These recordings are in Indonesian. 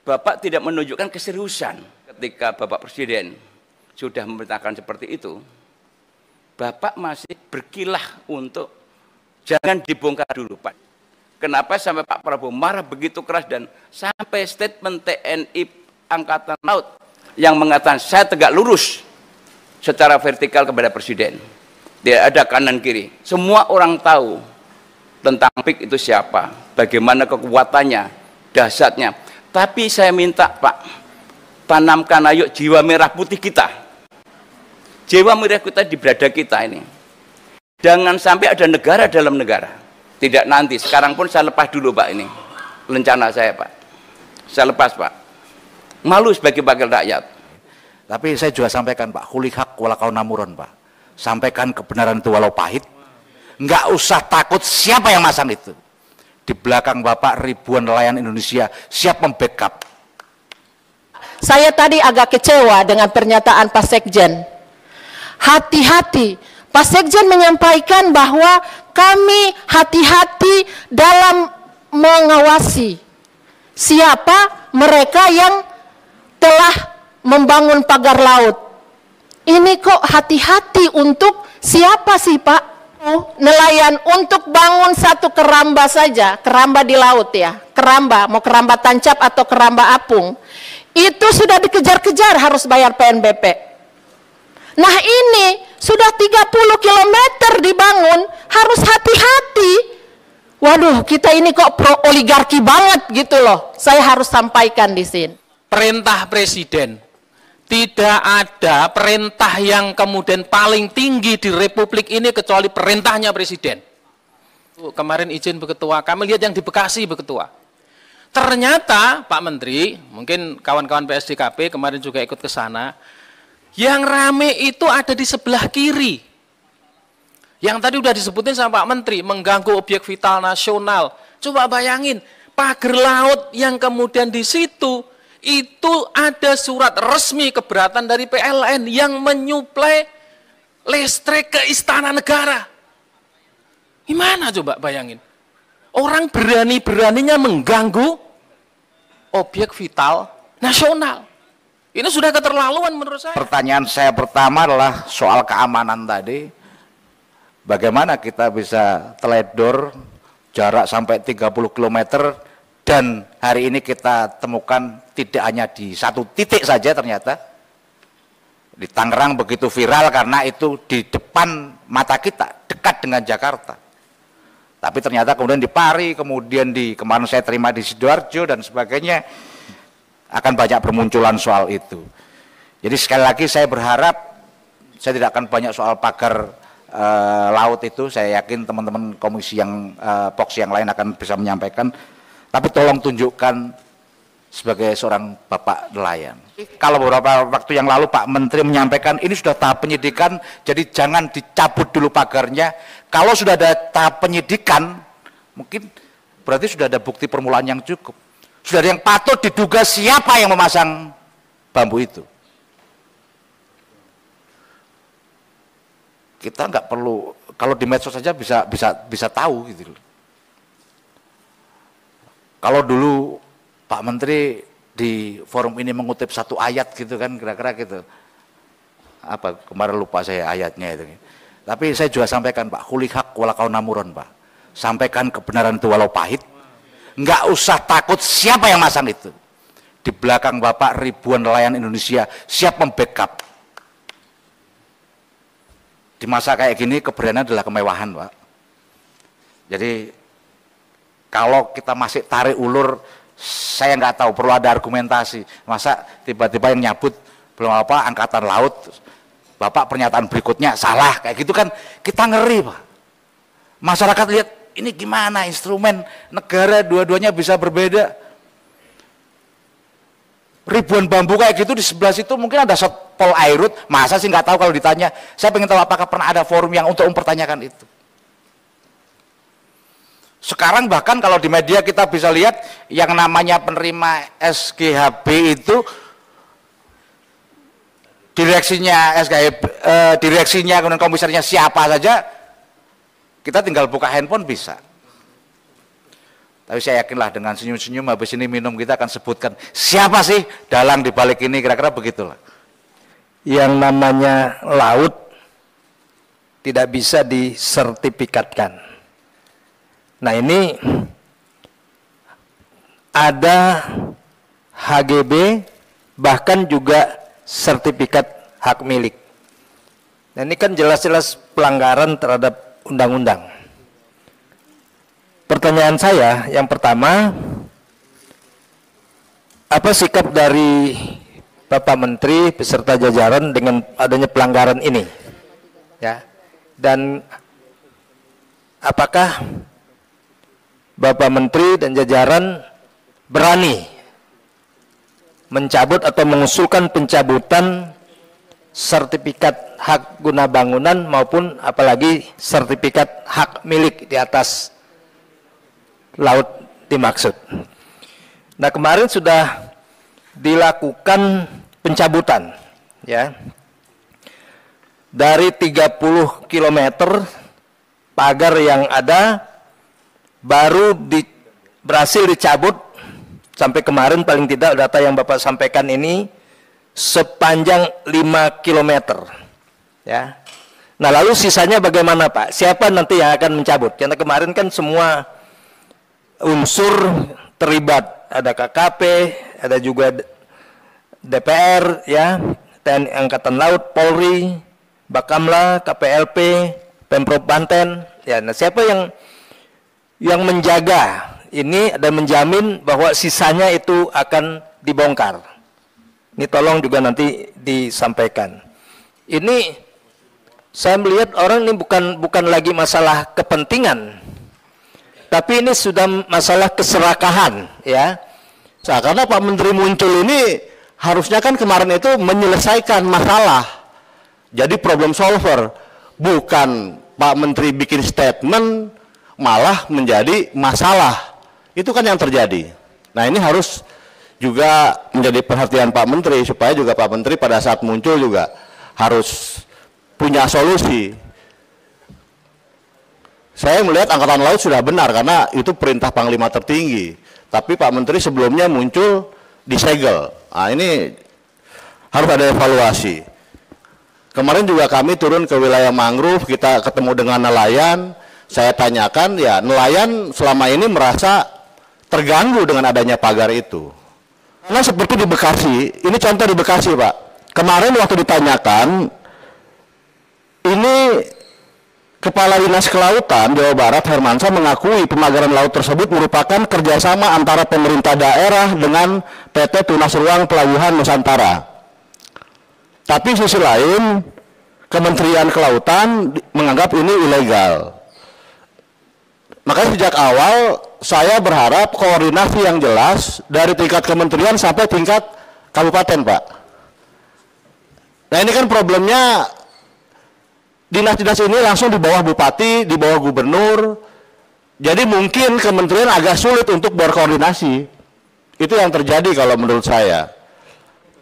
Bapak tidak menunjukkan keseriusan ketika Bapak Presiden sudah memerintahkan seperti itu. Bapak masih berkilah untuk jangan dibongkar dulu, Pak. Kenapa sampai Pak Prabowo marah begitu keras dan sampai statement TNI Angkatan Laut yang mengatakan saya tegak lurus secara vertikal kepada Presiden. Tidak ada kanan kiri. Semua orang tahu tentang PIK itu siapa, bagaimana kekuatannya, dahsyatnya. Tapi saya minta Pak, tanamkan ayo jiwa merah putih kita. Jiwa merah kita di berada kita ini. Jangan sampai ada negara dalam negara. Tidak nanti, sekarang pun saya lepas dulu Pak ini. Rencana saya Pak. Saya lepas Pak. Malu sebagai wakil rakyat. Tapi saya juga sampaikan Pak, kulihak walakau namuron Pak. Sampaikan kebenaran itu walau pahit. Nggak usah takut siapa yang masang itu. Di belakang Bapak ribuan nelayan Indonesia siap membackup. Saya tadi agak kecewa dengan pernyataan Pak Sekjen. Hati-hati, Pak Sekjen menyampaikan bahwa kami hati-hati dalam mengawasi siapa mereka yang telah membangun pagar laut. Ini kok hati-hati untuk siapa sih Pak? Nelayan untuk bangun satu keramba saja, keramba di laut ya, keramba, mau keramba tancap atau keramba apung, itu sudah dikejar-kejar harus bayar PNBP. Nah ini sudah 30 km dibangun, harus hati-hati. Waduh, kita ini kok pro oligarki banget gitu loh. Saya harus sampaikan di sini. Perintah Presiden. Tidak ada perintah yang kemudian paling tinggi di Republik ini kecuali perintahnya Presiden. Kemarin izin Beketua, kami lihat yang di Bekasi Beketua. Ternyata Pak Menteri, mungkin kawan-kawan PSDKP kemarin juga ikut ke sana, yang rame itu ada di sebelah kiri. Yang tadi udah disebutin sama Pak Menteri, mengganggu objek vital nasional. Coba bayangin, pagar laut yang kemudian di situ, itu ada surat resmi keberatan dari PLN yang menyuplai listrik ke Istana Negara. Gimana coba bayangin? Orang berani-beraninya mengganggu objek vital nasional. Ini sudah keterlaluan menurut saya. Pertanyaan saya pertama adalah soal keamanan tadi. Bagaimana kita bisa teledor jarak sampai 30 km dan hari ini kita temukan tidak hanya di satu titik saja ternyata. Di Tangerang begitu viral karena itu di depan mata kita, dekat dengan Jakarta. Tapi ternyata kemudian di Pari, kemudian kemarin saya terima di Sidoarjo dan sebagainya, akan banyak bermunculan soal itu. Jadi sekali lagi saya berharap, saya tidak akan banyak soal pagar laut itu, saya yakin teman-teman komisi yang POX yang lain akan bisa menyampaikan. Tapi tolong tunjukkan sebagai seorang bapak nelayan. Kalau beberapa waktu yang lalu Pak Menteri menyampaikan ini sudah tahap penyidikan, jadi jangan dicabut dulu pagarnya. Kalau sudah ada tahap penyidikan, mungkin berarti sudah ada bukti permulaan yang cukup. Sudah ada yang patut diduga siapa yang memasang bambu itu. Kita nggak perlu, kalau di medsos saja bisa tahu gitu loh. Kalau dulu Pak Menteri di forum ini mengutip satu ayat gitu kan, kira-kira gitu. Apa kemarin lupa saya ayatnya itu. Tapi saya juga sampaikan Pak, kulihak walakau namuron Pak. Sampaikan kebenaran itu walau pahit. Nggak usah takut siapa yang masang itu. Di belakang Bapak ribuan nelayan Indonesia siap membackup. Di masa kayak gini keberanian adalah kemewahan Pak. Jadi kalau kita masih tarik ulur, saya nggak tahu, perlu ada argumentasi. Masa tiba-tiba yang nyabut belum apa angkatan laut, Bapak pernyataan berikutnya salah, kayak gitu kan kita ngeri Pak. Masyarakat lihat ini gimana instrumen negara dua-duanya bisa berbeda. Ribuan bambu kayak gitu di sebelah situ mungkin ada Pol Airut, masa sih nggak tahu kalau ditanya. Saya pengen tahu apakah pernah ada forum yang untuk mempertanyakan itu. Sekarang bahkan kalau di media kita bisa lihat yang namanya penerima SGHB itu direksinya direksinya kemudian komisarnya siapa saja, kita tinggal buka handphone bisa. Tapi saya yakinlah dengan senyum-senyum habis ini minum kita akan sebutkan siapa sih dalang di balik ini, kira-kira begitulah. Yang namanya laut tidak bisa disertifikatkan. Nah ini ada HGB, bahkan juga sertifikat hak milik. Nah ini kan jelas-jelas pelanggaran terhadap undang-undang. Pertanyaan saya yang pertama, apa sikap dari Bapak Menteri beserta jajaran dengan adanya pelanggaran ini? Ya. Dan apakah Bapak Menteri dan jajaran berani mencabut atau mengusulkan pencabutan sertifikat hak guna bangunan maupun apalagi sertifikat hak milik di atas laut dimaksud. Nah kemarin sudah dilakukan pencabutan ya dari 30 km pagar yang ada baru berhasil dicabut sampai kemarin paling tidak data yang Bapak sampaikan ini sepanjang 5 km ya. Nah lalu sisanya bagaimana Pak? Siapa nanti yang akan mencabut? Karena kemarin kan semua unsur terlibat, ada KKP, ada juga DPR ya, TNI Angkatan Laut, Polri, Bakamla, KPLP, Pemprov Banten ya. Nah siapa yang menjaga ini dan menjamin bahwa sisanya itu akan dibongkar? Ini tolong juga nanti disampaikan. Ini saya melihat orang ini bukan lagi masalah kepentingan, tapi ini sudah masalah keserakahan ya. Nah, karena Pak Menteri muncul ini harusnya kan kemarin itu menyelesaikan masalah. Jadi problem solver, bukan Pak Menteri bikin statement malah menjadi masalah. Itu kan yang terjadi. Nah, ini harus juga menjadi perhatian Pak Menteri supaya juga Pak Menteri pada saat muncul juga harus punya solusi. Saya melihat Angkatan Laut sudah benar karena itu perintah Panglima tertinggi. Tapi Pak Menteri sebelumnya muncul disegel. Nah, ini harus ada evaluasi. Kemarin juga kami turun ke wilayah mangrove, kita ketemu dengan nelayan. Saya tanyakan, ya nelayan selama ini merasa terganggu dengan adanya pagar itu. Karena seperti di Bekasi, ini contoh di Bekasi Pak. Kemarin waktu ditanyakan, ini Kepala Dinas Kelautan Jawa Barat Hermansyah mengakui pemagaran laut tersebut merupakan kerjasama antara pemerintah daerah dengan PT Tunas Ruang Pelabuhan Nusantara. Tapi sisi lain Kementerian Kelautan menganggap ini ilegal. Makanya sejak awal saya berharap koordinasi yang jelas dari tingkat kementerian sampai tingkat kabupaten Pak. Nah ini kan problemnya, dinas-dinas ini langsung di bawah bupati, di bawah gubernur. Jadi mungkin kementerian agak sulit untuk berkoordinasi. Itu yang terjadi kalau menurut saya.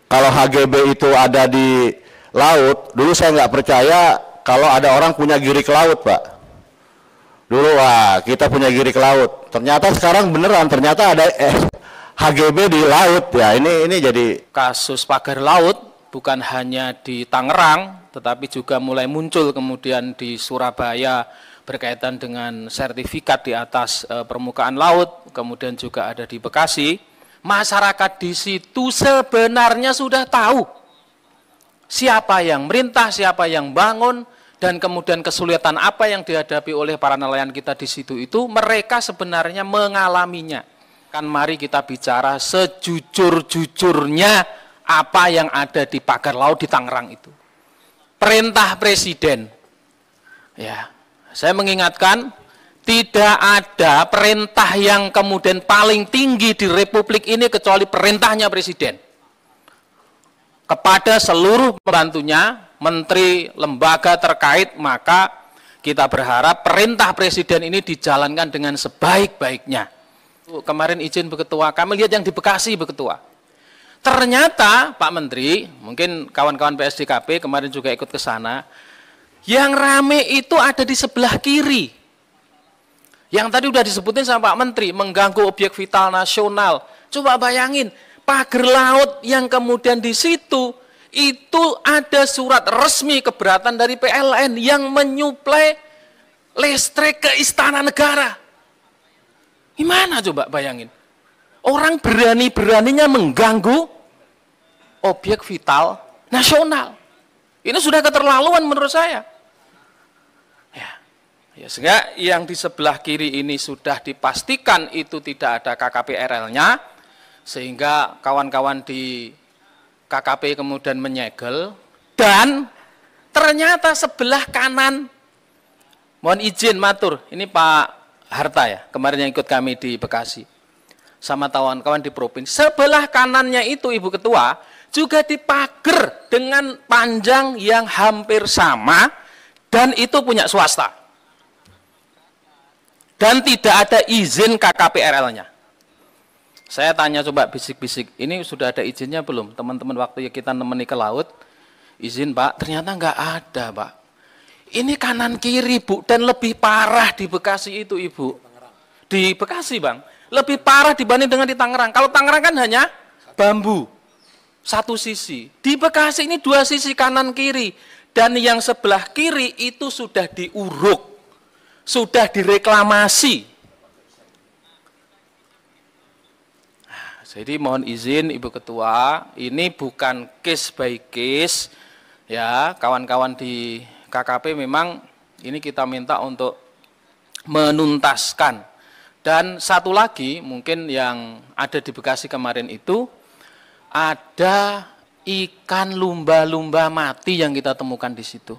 Kalau HGB itu ada di laut, dulu saya nggak percaya kalau ada orang punya girik laut Pak. Dulu wah kita punya girik laut. Ternyata sekarang beneran, ternyata ada HGB di laut. Ya ini jadi kasus pagar laut bukan hanya di Tangerang, tetapi juga mulai muncul kemudian di Surabaya berkaitan dengan sertifikat di atas permukaan laut, kemudian juga ada di Bekasi. Masyarakat di situ sebenarnya sudah tahu siapa yang merintah, siapa yang bangun, dan kemudian kesulitan apa yang dihadapi oleh para nelayan kita di situ itu mereka sebenarnya mengalaminya. Kan mari kita bicara sejujur-jujurnya apa yang ada di pagar laut di Tangerang itu. Perintah Presiden. Ya, saya mengingatkan, tidak ada perintah yang kemudian paling tinggi di Republik ini kecuali perintahnya Presiden. Kepada seluruh pembantunya, menteri, lembaga terkait, maka kita berharap perintah Presiden ini dijalankan dengan sebaik-baiknya. Kemarin izin Bu Ketua, kami lihat yang di Bekasi Bu Ketua. Ternyata Pak Menteri, mungkin kawan-kawan PSDKP kemarin juga ikut ke sana, yang rame itu ada di sebelah kiri. Yang tadi udah disebutin sama Pak Menteri, mengganggu objek vital nasional. Coba bayangin, pagar laut yang kemudian di situ, itu ada surat resmi keberatan dari PLN yang menyuplai listrik ke Istana Negara. Gimana coba bayangin? Orang berani-beraninya mengganggu objek vital nasional. Ini sudah keterlaluan menurut saya. Ya, sehingga yang di sebelah kiri ini sudah dipastikan itu tidak ada KKP-RL-nya, sehingga kawan-kawan di KKP kemudian menyegel, dan ternyata sebelah kanan, mohon izin matur, ini Pak Harta ya, kemarin yang ikut kami di Bekasi, sama kawan-kawan di Provinsi, sebelah kanannya itu Ibu Ketua, juga dipager dengan panjang yang hampir sama, dan itu punya swasta. Dan tidak ada izin KKP-RL-nya. Saya tanya coba bisik-bisik, ini sudah ada izinnya belum? Teman-teman waktu kita nemeni ke laut, izin Pak, ternyata nggak ada Pak. Ini kanan kiri Bu, dan lebih parah di Bekasi itu Ibu. Di Bekasi Bang, lebih parah dibanding dengan di Tangerang. Kalau Tangerang kan hanya bambu, satu sisi. Di Bekasi ini dua sisi kanan kiri. Dan yang sebelah kiri itu sudah diuruk. Sudah direklamasi. Jadi mohon izin Ibu Ketua, ini bukan case by case, ya kawan-kawan di KKP memang ini kita minta untuk menuntaskan. Dan satu lagi mungkin yang ada di Bekasi kemarin itu, ada ikan lumba-lumba mati yang kita temukan di situ.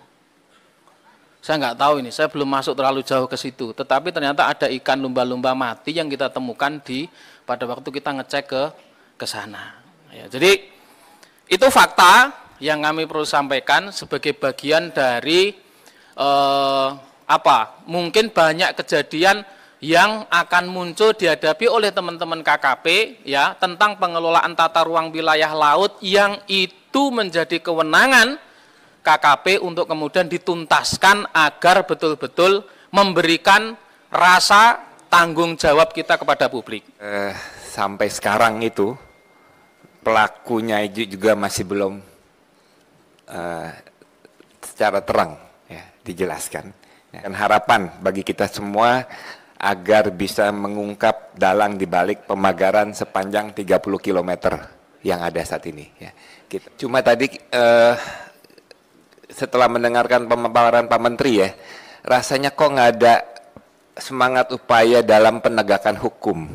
Saya nggak tahu ini, saya belum masuk terlalu jauh ke situ. Tetapi ternyata ada ikan lumba-lumba mati yang kita temukan pada waktu kita ngecek ke sana. Ya, jadi itu fakta yang kami perlu sampaikan sebagai bagian dari mungkin banyak kejadian yang akan muncul dihadapi oleh teman-teman KKP ya tentang pengelolaan tata ruang wilayah laut yang itu menjadi kewenangan KKP untuk kemudian dituntaskan agar betul-betul memberikan rasa tanggung jawab kita kepada publik. Sampai sekarang itu pelakunya juga masih belum secara terang ya, dijelaskan. Dan harapan bagi kita semua agar bisa mengungkap dalang dibalik pemagaran sepanjang 30 km yang ada saat ini. Ya. Cuma tadi setelah mendengarkan pemaparan Pak Menteri ya, rasanya kok nggak ada semangat upaya dalam penegakan hukum.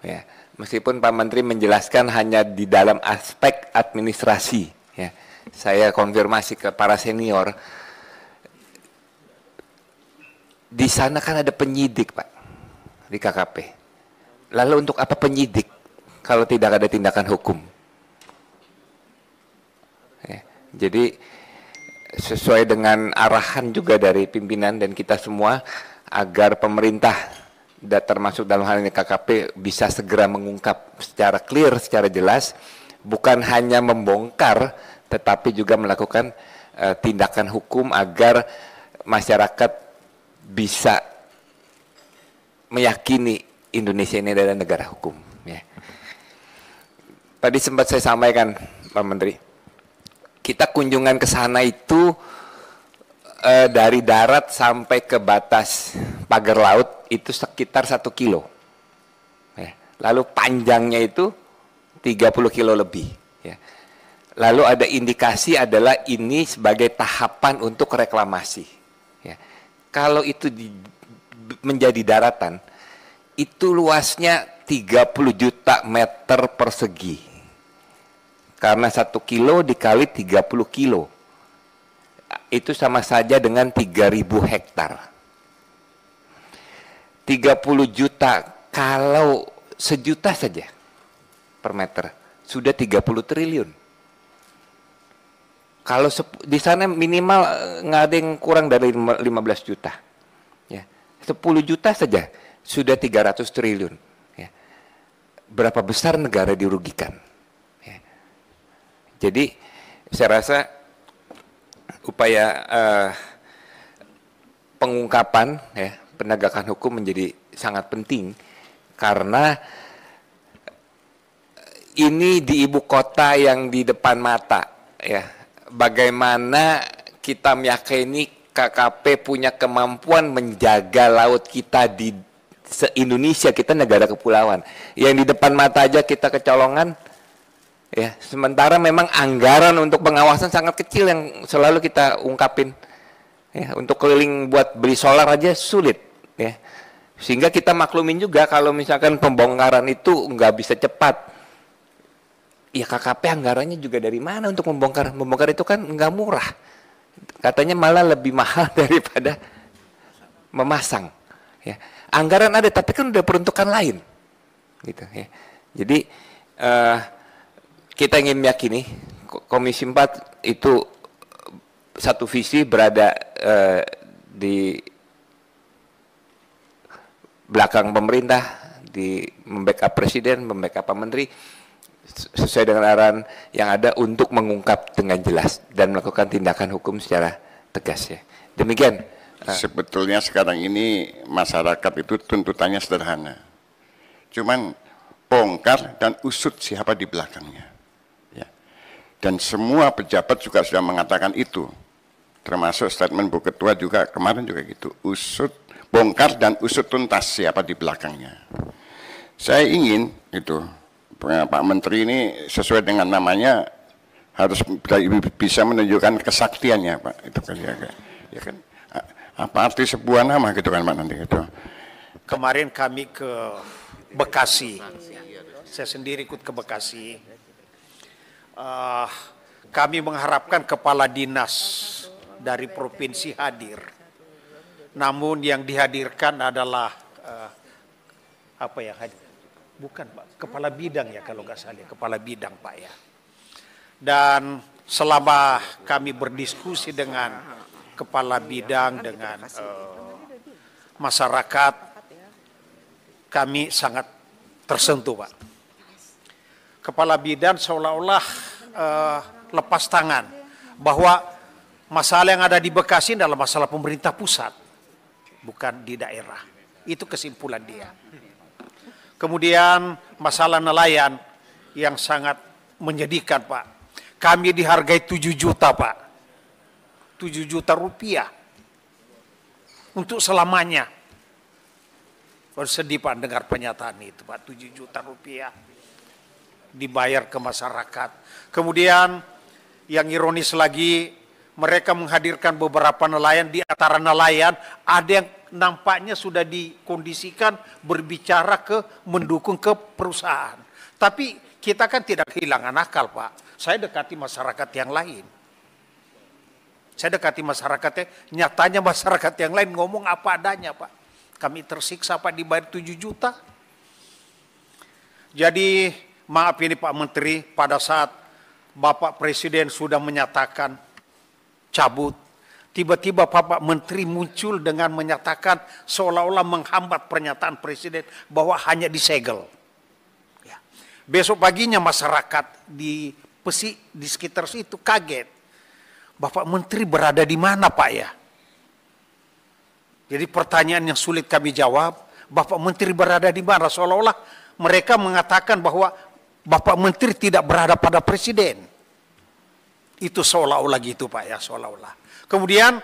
Ya, meskipun Pak Menteri menjelaskan hanya di dalam aspek administrasi. Ya, saya konfirmasi ke para senior, di sana kan ada penyidik Pak, di KKP. Lalu untuk apa penyidik kalau tidak ada tindakan hukum? Ya, jadi sesuai dengan arahan juga dari pimpinan dan kita semua agar pemerintah termasuk dalam hal ini KKP bisa segera mengungkap secara clear, secara jelas, bukan hanya membongkar tetapi juga melakukan tindakan hukum agar masyarakat bisa meyakini Indonesia ini adalah negara hukum ya. Tadi sempat saya sampaikan Pak Menteri, kita kunjungan ke sana itu dari darat sampai ke batas pagar laut itu sekitar 1 kilo. Ya. Lalu panjangnya itu 30 kilo lebih. Ya. Lalu ada indikasi adalah ini sebagai tahapan untuk reklamasi. Ya. Kalau itu menjadi daratan, itu luasnya 30 juta meter persegi. Karena 1 kilo dikali 30 kilo. Itu sama saja dengan 3.000 hektar. 30 juta, kalau 1 juta saja per meter, sudah 30 triliun. Kalau di sana minimal nggak ada yang kurang dari 15 juta. Ya. 10 juta saja, sudah 300 triliun. Ya. Berapa besar negara dirugikan? Jadi saya rasa upaya pengungkapan ya, penegakan hukum menjadi sangat penting karena ini di ibu kota yang di depan mata, ya. Bagaimana kita meyakini KKP punya kemampuan menjaga laut kita di se-Indonesia, kita negara kepulauan. Yang di depan mata aja kita kecolongan, ya. Sementara memang anggaran untuk pengawasan sangat kecil yang selalu kita ungkapin. Ya, untuk keliling buat beli solar aja sulit, ya. Sehingga kita maklumin juga kalau misalkan pembongkaran itu nggak bisa cepat. Ya KKP anggarannya juga dari mana untuk membongkar? Membongkar itu kan nggak murah. Katanya malah lebih mahal daripada memasang. Ya. Anggaran ada, tapi kan udah peruntukan lain. Gitu, ya. Jadi kita ingin meyakini Komisi 4 itu satu visi berada di belakang pemerintah, di membackup presiden, membackup Pak Menteri, sesuai dengan arahan yang ada untuk mengungkap dengan jelas dan melakukan tindakan hukum secara tegas, ya. Demikian. Sebetulnya sekarang ini masyarakat itu tuntutannya sederhana. Cuman bongkar dan usut siapa di belakangnya. Ya. Dan semua pejabat juga sudah mengatakan itu. Termasuk statement Bu Ketua juga kemarin juga gitu. Usut, bongkar dan usut tuntas siapa di belakangnya. Saya ingin itu Pak Menteri ini sesuai dengan namanya harus bisa menunjukkan kesaktiannya, Pak. Itu kan ya kan. Apa arti sebuah nama gitu kan Pak nanti itu. Kemarin kami ke Bekasi. Saya sendiri ikut ke Bekasi. Kami mengharapkan kepala dinas dari provinsi hadir. Namun yang dihadirkan adalah bukan Pak, kepala bidang ya kalau nggak salah, kepala bidang Pak ya. Dan selama kami berdiskusi dengan kepala bidang, dengan masyarakat, kami sangat tersentuh Pak. Kepala bidang seolah-olah lepas tangan bahwa masalah yang ada di Bekasi adalah masalah pemerintah pusat, bukan di daerah. Itu kesimpulan dia. Kemudian masalah nelayan yang sangat menyedihkan Pak. Kami dihargai 7 juta Pak. 7 juta rupiah. Untuk selamanya. Bersedih Pak dengar pernyataan itu Pak. 7 juta rupiah dibayar ke masyarakat. Kemudian yang ironis lagi, mereka menghadirkan beberapa nelayan. Di antara nelayan ada yang nampaknya sudah dikondisikan berbicara mendukung ke perusahaan. Tapi kita kan tidak kehilangan akal Pak. Saya dekati masyarakat yang lain. Saya dekati masyarakatnya, nyatanya masyarakat yang lain ngomong apa adanya Pak. Kami tersiksa Pak dibayar 7 juta. Jadi maaf ini Pak Menteri, pada saat Bapak Presiden sudah menyatakan cabut, tiba-tiba Bapak Menteri muncul dengan menyatakan seolah-olah menghambat pernyataan Presiden bahwa hanya disegel. Ya. Besok paginya masyarakat di sekitar situ kaget. Bapak Menteri berada di mana Pak ya? Jadi pertanyaan yang sulit kami jawab, Bapak Menteri berada di mana? Seolah-olah mereka mengatakan bahwa Bapak Menteri tidak berada pada Presiden. Itu seolah-olah gitu Pak ya, seolah-olah. Kemudian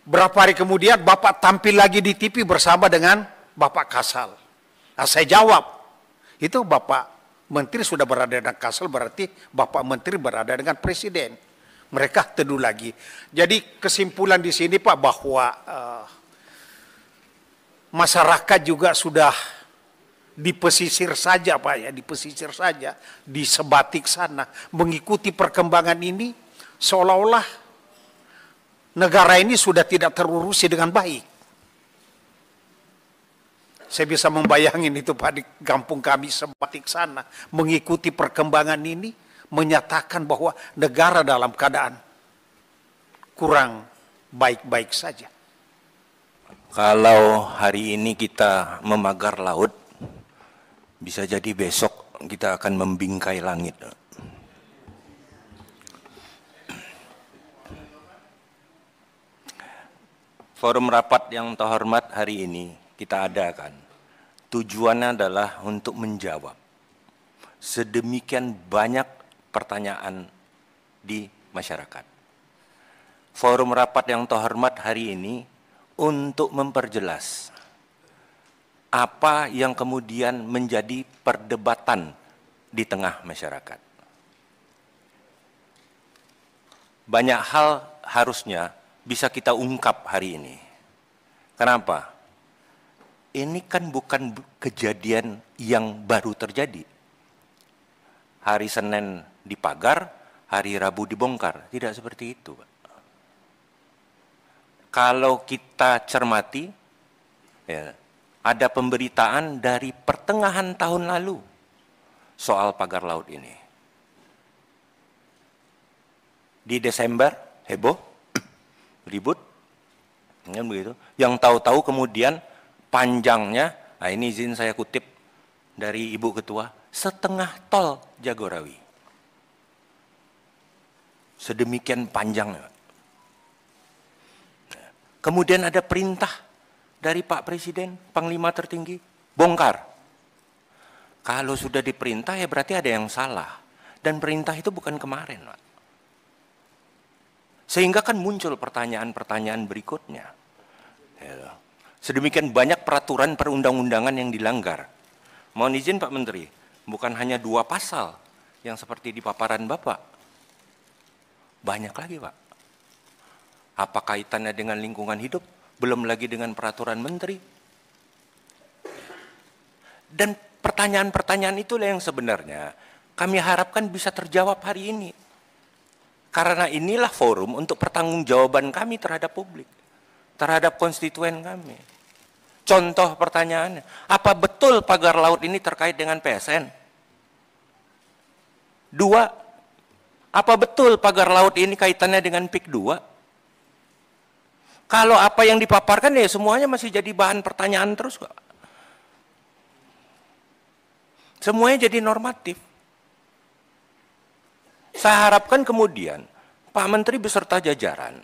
berapa hari kemudian Bapak tampil lagi di TV bersama dengan Bapak Kasal. Nah, saya jawab, itu Bapak Menteri sudah berada dengan Kasal, berarti Bapak Menteri berada dengan Presiden. Mereka teduh lagi. Jadi kesimpulan di sini Pak bahwa masyarakat juga sudah di pesisir saja Pak ya, di pesisir saja, di sebatik sana mengikuti perkembangan ini seolah-olah negara ini sudah tidak terurusi dengan baik. Saya bisa membayangin itu Pak di kampung kami sebatik sana mengikuti perkembangan ini, menyatakan bahwa negara dalam keadaan kurang baik-baik saja. Kalau hari ini kita memagar laut, bisa jadi besok kita akan membingkai langit. Forum rapat yang terhormat hari ini kita adakan, tujuannya adalah untuk menjawab sedemikian banyak pertanyaan di masyarakat. Forum rapat yang terhormat hari ini untuk memperjelas apa yang kemudian menjadi perdebatan di tengah masyarakat. Banyak hal harusnya bisa kita ungkap hari ini. Kenapa? Ini kan bukan kejadian yang baru terjadi. Hari Senin dipagar, hari Rabu dibongkar. Tidak seperti itu, Pak. Kalau kita cermati, ya, ada pemberitaan dari pertengahan tahun lalu soal pagar laut ini. Di Desember heboh, ribut, kan begitu. Yang tahu-tahu kemudian panjangnya, nah ini izin saya kutip dari Ibu Ketua, setengah tol Jagorawi. Sedemikian panjangnya. Kemudian ada perintah dari Pak Presiden, Panglima tertinggi, bongkar. Kalau sudah diperintah ya berarti ada yang salah. Dan perintah itu bukan kemarin, Pak. Sehingga kan muncul pertanyaan-pertanyaan berikutnya. Sedemikian banyak peraturan perundang-undangan yang dilanggar. Mohon izin Pak Menteri, bukan hanya 2 pasal yang seperti di paparan Bapak. Banyak lagi, Pak. Apa kaitannya dengan lingkungan hidup? Belum lagi dengan peraturan menteri. Dan pertanyaan-pertanyaan itulah yang sebenarnya kami harapkan bisa terjawab hari ini. Karena inilah forum untuk pertanggungjawaban kami terhadap publik, terhadap konstituen kami. Contoh pertanyaannya, apa betul pagar laut ini terkait dengan PSN? 2, apa betul pagar laut ini kaitannya dengan PIK 2? Kalau apa yang dipaparkan ya semuanya masih jadi bahan pertanyaan terus kok. Semuanya jadi normatif. Saya harapkan kemudian Pak Menteri beserta jajaran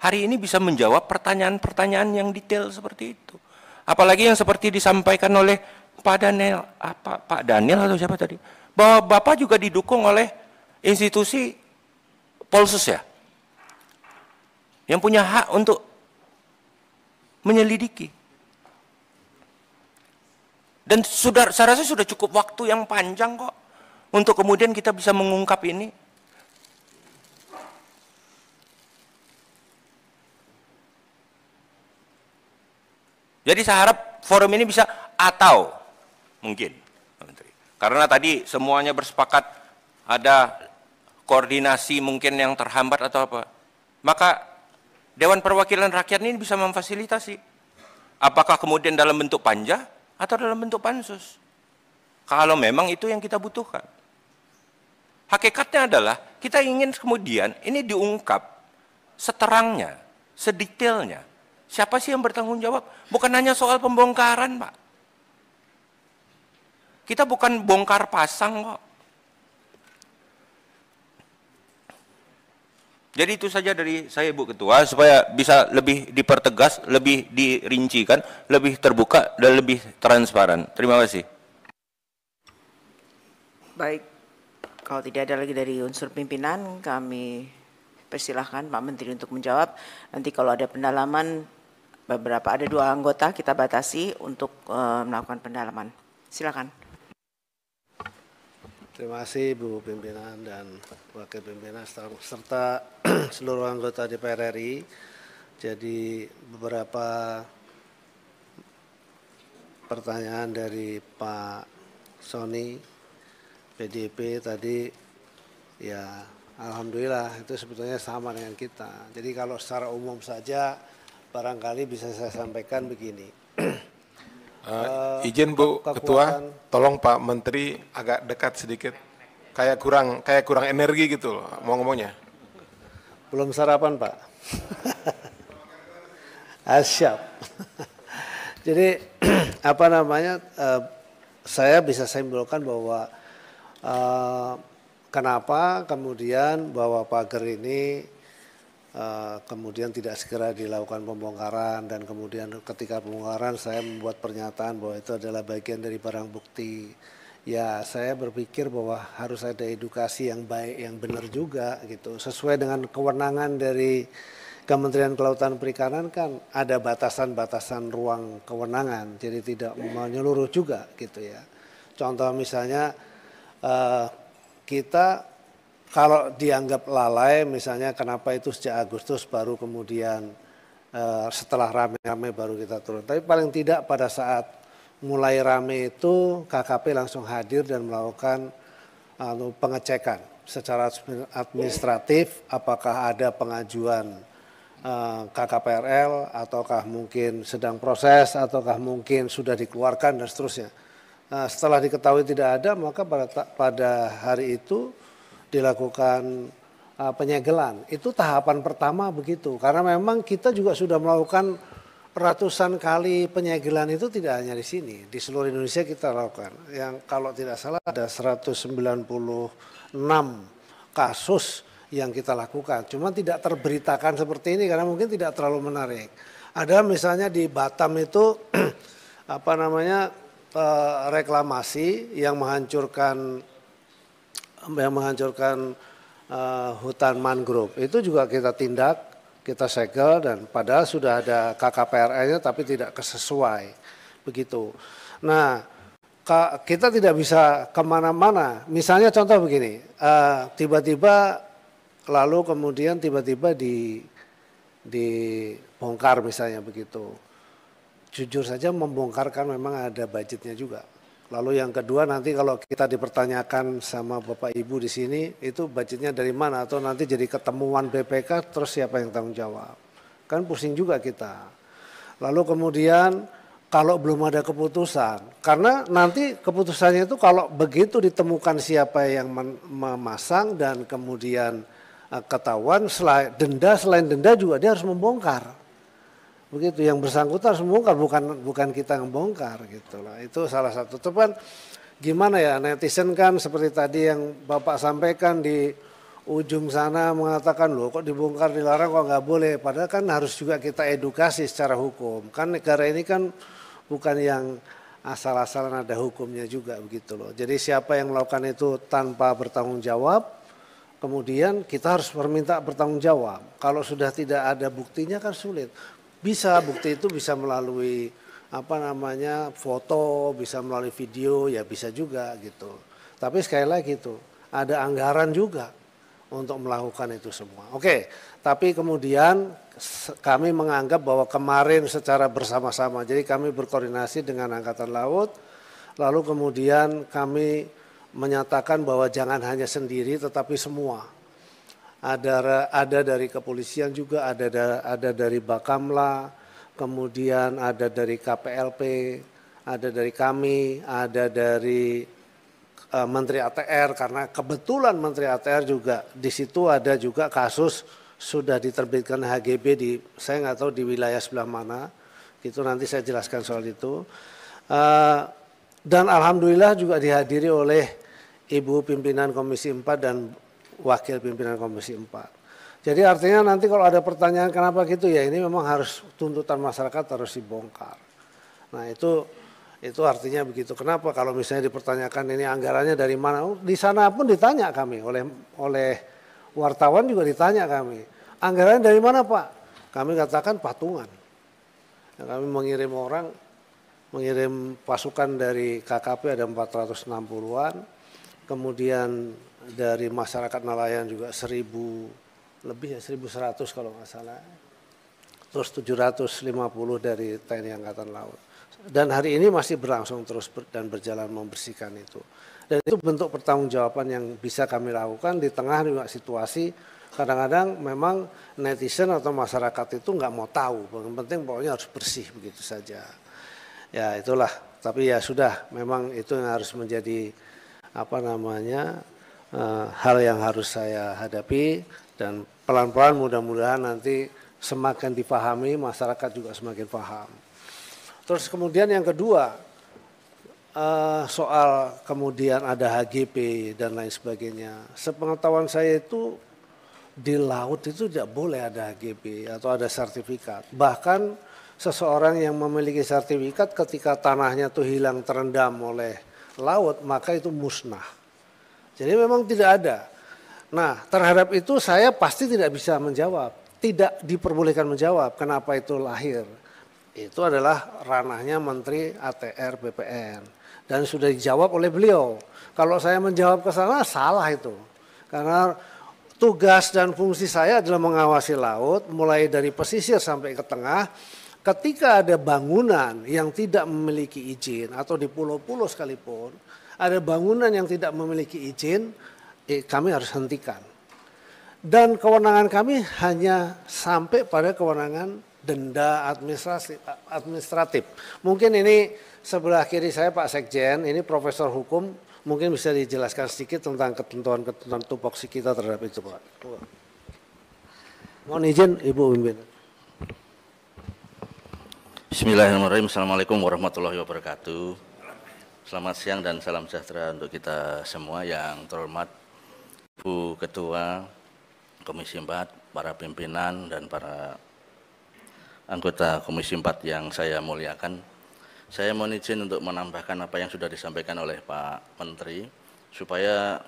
hari ini bisa menjawab pertanyaan-pertanyaan yang detail seperti itu. Apalagi yang seperti disampaikan oleh Pak Daniel atau siapa tadi, bahwa Bapak juga didukung oleh institusi Polsus ya, yang punya hak untuk menyelidiki. Dan saya rasa sudah cukup waktu yang panjang kok untuk kemudian kita bisa mengungkap ini. Jadi saya harap forum ini bisa, atau mungkin Pak Menteri, karena tadi semuanya bersepakat ada koordinasi mungkin yang terhambat atau apa, maka Dewan Perwakilan Rakyat ini bisa memfasilitasi. Apakah kemudian dalam bentuk panja atau dalam bentuk pansus? Kalau memang itu yang kita butuhkan. Hakikatnya adalah kita ingin kemudian ini diungkap seterangnya, sedetailnya. Siapa sih yang bertanggung jawab? Bukan hanya soal pembongkaran, Pak. Kita bukan bongkar pasang kok. Jadi itu saja dari saya, Bu Ketua, supaya bisa lebih dipertegas, lebih dirincikan, lebih terbuka, dan lebih transparan. Terima kasih. Baik, kalau tidak ada lagi dari unsur pimpinan, kami persilahkan Pak Menteri untuk menjawab. Nanti kalau ada pendalaman, ada 2 anggota, kita batasi untuk melakukan pendalaman. Silakan. Terima kasih Bu Pimpinan dan Wakil Pimpinan serta seluruh anggota DPR RI. Jadi beberapa pertanyaan dari Pak Sony, PDIP tadi, ya alhamdulillah itu sebetulnya sama dengan kita. Jadi kalau secara umum saja barangkali bisa saya sampaikan begini. Izin Bu Ketua, tolong Pak Menteri agak dekat sedikit. Kayak kurang energi gitu loh, mau ngomongnya. Belum sarapan Pak. Siap. Jadi apa namanya? Saya bisa simpulkan bahwa kenapa kemudian bahwa pagar ini kemudian tidak segera dilakukan pembongkaran, dan kemudian ketika pembongkaran saya membuat pernyataan bahwa itu adalah bagian dari barang bukti. Ya, saya berpikir bahwa harus ada edukasi yang baik, yang benar juga gitu. Sesuai dengan kewenangan dari Kementerian Kelautan Perikanan kan ada batasan-batasan ruang kewenangan, jadi tidak menyeluruh juga gitu ya. Contoh misalnya kita kalau dianggap lalai, misalnya kenapa itu sejak Agustus baru kemudian setelah rame-rame baru kita turun. Tapi paling tidak pada saat mulai rame itu KKP langsung hadir dan melakukan pengecekan secara administratif apakah ada pengajuan KKPRL ataukah mungkin sedang proses ataukah mungkin sudah dikeluarkan dan seterusnya. Setelah diketahui tidak ada, maka pada hari itu dilakukan penyegelan. Itu tahapan pertama begitu, karena memang kita juga sudah melakukan ratusan kali penyegelan itu tidak hanya di sini, di seluruh Indonesia kita lakukan. Yang kalau tidak salah ada 196 kasus yang kita lakukan. Cuma tidak terberitakan seperti ini karena mungkin tidak terlalu menarik. Ada misalnya di Batam itu reklamasi yang menghancurkan hutan mangrove. Itu juga kita tindak, kita segel, dan padahal sudah ada KKPRL-nya tapi tidak sesuai begitu. Nah, kita tidak bisa kemana-mana. Misalnya contoh begini, tiba-tiba lalu kemudian tiba-tiba dibongkar misalnya begitu. Jujur saja membongkar kan memang ada budgetnya juga. Lalu yang kedua nanti kalau kita dipertanyakan sama Bapak Ibu di sini itu budgetnya dari mana, atau nanti jadi ketemuan BPK terus siapa yang tanggung jawab. Kan pusing juga kita. Lalu kemudian kalau belum ada keputusan, karena nanti keputusannya itu kalau begitu ditemukan siapa yang memasang dan kemudian ketahuan, selain denda juga dia harus membongkar. Begitu, yang bersangkutan harus membongkar, bukan kita yang membongkar gitu lah. Itu salah satu. Cuman gimana ya, netizen kan seperti tadi yang Bapak sampaikan di ujung sana mengatakan loh kok dibongkar dilarang, kok nggak boleh. Padahal kan harus juga kita edukasi secara hukum. Kan negara ini kan bukan yang asal-asalan, ada hukumnya juga begitu loh. Jadi siapa yang melakukan itu tanpa bertanggung jawab, kemudian kita harus meminta bertanggung jawab. Kalau sudah tidak ada buktinya kan sulit. Bisa, bukti itu bisa melalui foto, bisa melalui video, ya bisa juga gitu. Tapi sekali lagi itu ada anggaran juga untuk melakukan itu semua. Oke, tapi kemudian kami menganggap bahwa kemarin secara bersama-sama, jadi kami berkoordinasi dengan Angkatan Laut, lalu kemudian kami menyatakan bahwa jangan hanya sendiri tetapi semua. Ada dari kepolisian juga, ada dari Bakamla, kemudian ada dari KPLP, ada dari kami, ada dari Menteri ATR, karena kebetulan Menteri ATR juga di situ ada juga kasus sudah diterbitkan HGB di, saya nggak tahu di wilayah sebelah mana, itu nanti saya jelaskan soal itu. Dan alhamdulillah juga dihadiri oleh Ibu Pimpinan Komisi 4 dan Wakil Pimpinan Komisi 4. Jadi artinya nanti kalau ada pertanyaan kenapa gitu, ya ini memang harus tuntutan masyarakat harus dibongkar. Nah itu artinya begitu. Kenapa kalau misalnya dipertanyakan ini anggarannya dari mana? Di sana pun ditanya kami oleh wartawan juga ditanya kami. Anggarannya dari mana Pak? Kami katakan patungan. Kami mengirim pasukan dari KKP ada 460-an. Kemudian dari masyarakat nelayan juga 1.100 kalau nggak salah. Terus 750 dari TNI Angkatan Laut. Dan hari ini masih berlangsung terus dan berjalan membersihkan itu. Dan itu bentuk pertanggungjawaban yang bisa kami lakukan di tengah juga situasi kadang-kadang memang netizen atau masyarakat itu nggak mau tahu. Yang penting pokoknya harus bersih begitu saja. Ya itulah. Tapi ya sudah, memang itu yang harus menjadi hal yang harus saya hadapi, dan pelan-pelan mudah-mudahan nanti semakin dipahami, masyarakat juga semakin paham. Terus kemudian yang kedua, soal kemudian ada HGP dan lain sebagainya. Sepengetahuan saya itu di laut itu tidak boleh ada HGB atau ada sertifikat. Bahkan seseorang yang memiliki sertifikat ketika tanahnya itu hilang terendam oleh laut, maka itu musnah. Jadi memang tidak ada. Nah, terhadap itu saya pasti tidak bisa menjawab. Tidak diperbolehkan menjawab kenapa itu lahir. Itu adalah ranahnya Menteri ATR BPN. Dan sudah dijawab oleh beliau. Kalau saya menjawab ke sana, salah itu. Karena tugas dan fungsi saya adalah mengawasi laut, mulai dari pesisir sampai ke tengah. Ketika ada bangunan yang tidak memiliki izin, atau di pulau-pulau sekalipun, ada bangunan yang tidak memiliki izin, kami harus hentikan. Dan kewenangan kami hanya sampai pada kewenangan denda administratif. Mungkin ini sebelah kiri saya Pak Sekjen, ini Profesor Hukum, mungkin bisa dijelaskan sedikit tentang ketentuan-ketentuan tupoksi kita terhadap itu, Pak. Mohon izin Ibu Pimpinan. Bismillahirrahmanirrahim. Assalamualaikum warahmatullahi wabarakatuh. Selamat siang dan salam sejahtera untuk kita semua. Yang terhormat Bu Ketua Komisi 4, para pimpinan dan para anggota Komisi 4 yang saya muliakan. Saya mohon izin untuk menambahkan apa yang sudah disampaikan oleh Pak Menteri, supaya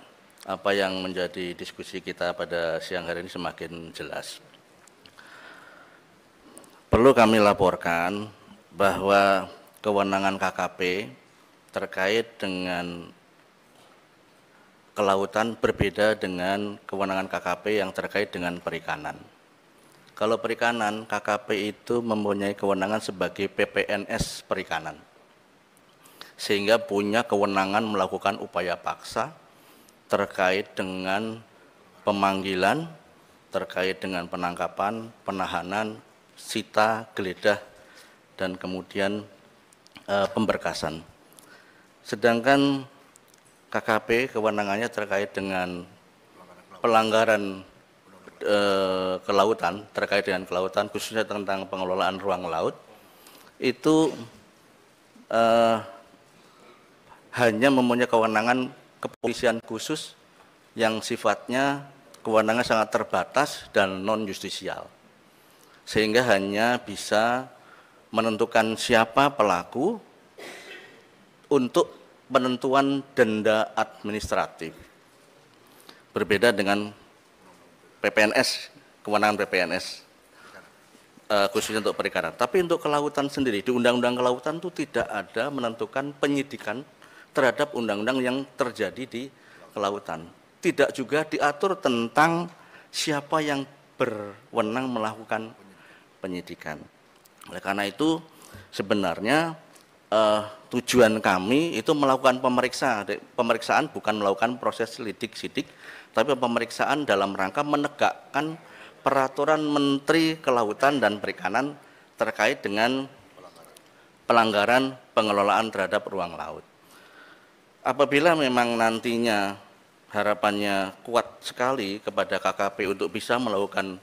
apa yang menjadi diskusi kita pada siang hari ini semakin jelas. Perlu kami laporkan bahwa kewenangan KKP terkait dengan kelautan berbeda dengan kewenangan KKP yang terkait dengan perikanan. Kalau perikanan, KKP itu mempunyai kewenangan sebagai PPNS perikanan, sehingga punya kewenangan melakukan upaya paksa terkait dengan pemanggilan, terkait dengan penangkapan, penahanan, sita, geledah, dan kemudian pemberkasan. Sedangkan KKP kewenangannya terkait dengan pelanggaran kelautan, terkait dengan kelautan, khususnya tentang pengelolaan ruang laut, itu hanya mempunyai kewenangan kepolisian khusus yang sifatnya kewenangan sangat terbatas dan non-justisial, sehingga hanya bisa menentukan siapa pelaku untuk penentuan denda administratif. Berbeda dengan PPNS, kewenangan PPNS khususnya untuk perikanan. Tapi untuk kelautan sendiri, di Undang-Undang Kelautan itu tidak ada menentukan penyidikan terhadap undang-undang yang terjadi di kelautan. Tidak juga diatur tentang siapa yang berwenang melakukan penyidikan. Oleh karena itu sebenarnya tujuan kami itu melakukan pemeriksaan bukan melakukan proses lidik-sidik, tapi pemeriksaan dalam rangka menegakkan peraturan Menteri Kelautan dan Perikanan terkait dengan pelanggaran pengelolaan terhadap ruang laut. Apabila memang nantinya harapannya kuat sekali kepada KKP untuk bisa melakukan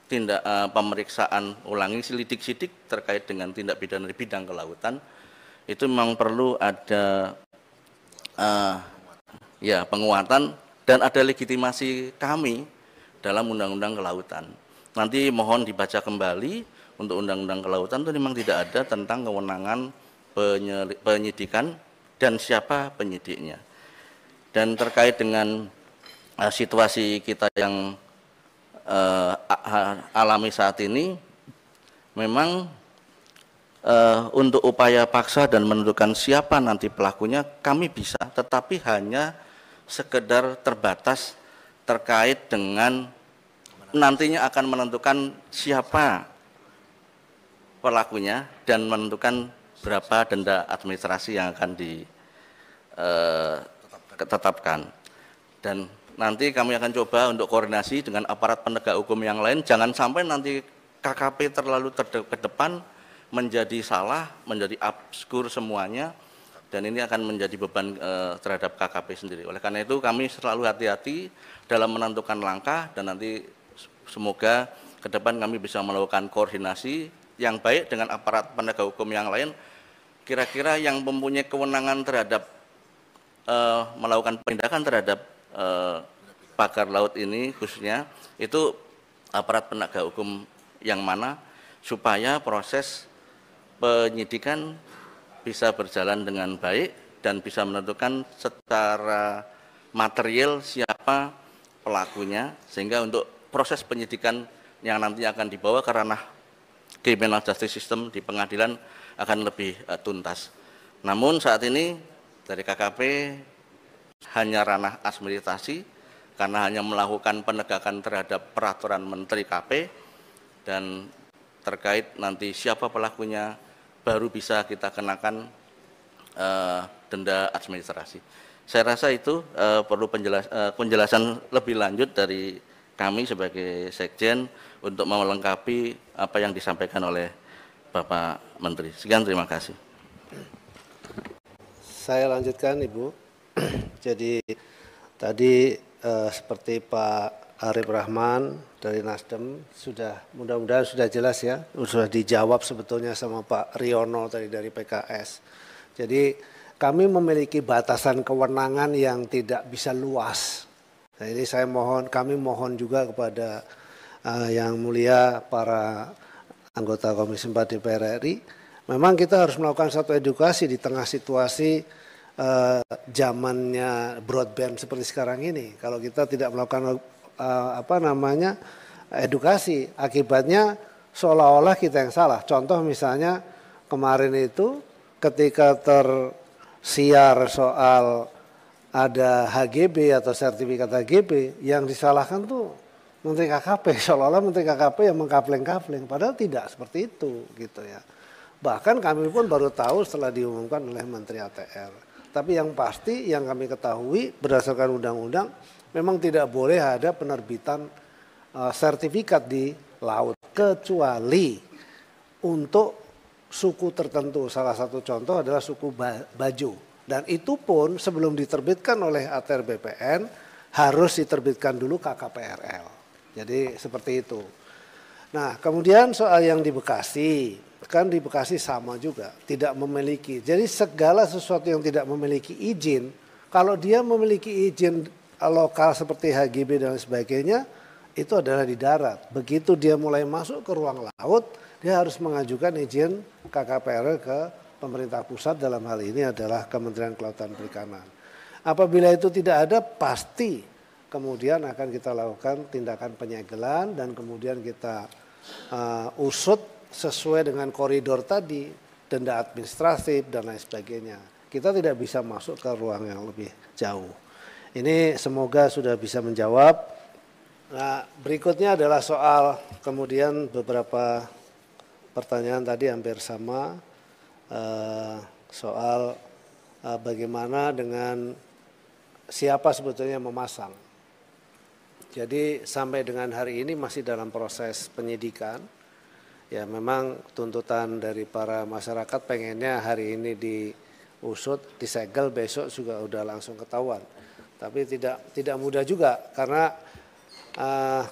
tindak pemeriksaan ulangi lidik-sidik terkait dengan tindak pidana di bidang kelautan, itu memang perlu ada penguatan dan ada legitimasi kami dalam Undang-Undang Kelautan. Nanti mohon dibaca kembali untuk Undang-Undang Kelautan itu memang tidak ada tentang kewenangan penyidikan dan siapa penyidiknya. Dan terkait dengan situasi kita yang alami saat ini, memang untuk upaya paksa dan menentukan siapa nanti pelakunya kami bisa, tetapi hanya sekedar terbatas terkait dengan nantinya akan menentukan siapa pelakunya dan menentukan berapa denda administrasi yang akan ditetapkan. Dan nanti kami akan coba untuk koordinasi dengan aparat penegak hukum yang lain, jangan sampai nanti KKP terlalu ke depan menjadi salah, menjadi obskur semuanya, dan ini akan menjadi beban terhadap KKP sendiri. Oleh karena itu kami selalu hati-hati dalam menentukan langkah, dan nanti semoga ke depan kami bisa melakukan koordinasi yang baik dengan aparat penegak hukum yang lain. Kira-kira yang mempunyai kewenangan terhadap melakukan penindakan terhadap pagar laut ini khususnya itu aparat penegak hukum yang mana supaya proses penyidikan bisa berjalan dengan baik dan bisa menentukan secara material siapa pelakunya, sehingga untuk proses penyidikan yang nanti akan dibawa ke ranah criminal justice system di pengadilan akan lebih tuntas. Namun saat ini dari KKP hanya ranah administrasi karena hanya melakukan penegakan terhadap peraturan Menteri KP, dan terkait nanti siapa pelakunya baru bisa kita kenakan denda administrasi. Saya rasa itu perlu penjelasan lebih lanjut dari kami sebagai Sekjen untuk melengkapi apa yang disampaikan oleh Bapak Menteri. Sekian, terima kasih. Saya lanjutkan, Ibu. Jadi tadi seperti Pak Arif Rahman dari Nasdem sudah, mudah-mudahan sudah jelas ya, sudah dijawab sebetulnya sama Pak Riono tadi dari PKS. Jadi kami memiliki batasan kewenangan yang tidak bisa luas. Nah, ini kami mohon juga kepada yang mulia para anggota Komisi 4 DPR RI, memang kita harus melakukan satu edukasi di tengah situasi zamannya broadband seperti sekarang ini. Kalau kita tidak melakukan edukasi, akibatnya seolah-olah kita yang salah. Contoh misalnya kemarin itu ketika tersiar soal ada HGB atau sertifikat HGB, yang disalahkan tuh Menteri KKP, seolah-olah Menteri KKP yang mengkapleng-kapleng, padahal tidak seperti itu gitu ya. Bahkan kami pun baru tahu setelah diumumkan oleh Menteri ATR. Tapi yang pasti yang kami ketahui berdasarkan undang-undang memang tidak boleh ada penerbitan sertifikat di laut kecuali untuk suku tertentu. Salah satu contoh adalah suku Bajo, dan itu pun sebelum diterbitkan oleh ATR BPN harus diterbitkan dulu KKPRL. Jadi seperti itu. Nah, kemudian soal yang di Bekasi, kan di Bekasi sama juga, tidak memiliki. Jadi segala sesuatu yang tidak memiliki izin, kalau dia memiliki izin lokal seperti HGB dan sebagainya, itu adalah di darat. Begitu dia mulai masuk ke ruang laut, dia harus mengajukan izin KKPRL ke pemerintah pusat, dalam hal ini adalah Kementerian Kelautan dan Perikanan. Apabila itu tidak ada, pasti kemudian akan kita lakukan tindakan penyegelan dan kemudian kita usut sesuai dengan koridor tadi, denda administratif dan lain sebagainya. Kita tidak bisa masuk ke ruang yang lebih jauh. Ini semoga sudah bisa menjawab. Nah, berikutnya adalah soal kemudian beberapa pertanyaan tadi hampir sama, soal bagaimana dengan siapa sebetulnya memasang. Jadi sampai dengan hari ini masih dalam proses penyidikan. Ya memang tuntutan dari para masyarakat pengennya hari ini diusut, disegel, besok juga udah langsung ketahuan. Tapi tidak mudah juga karena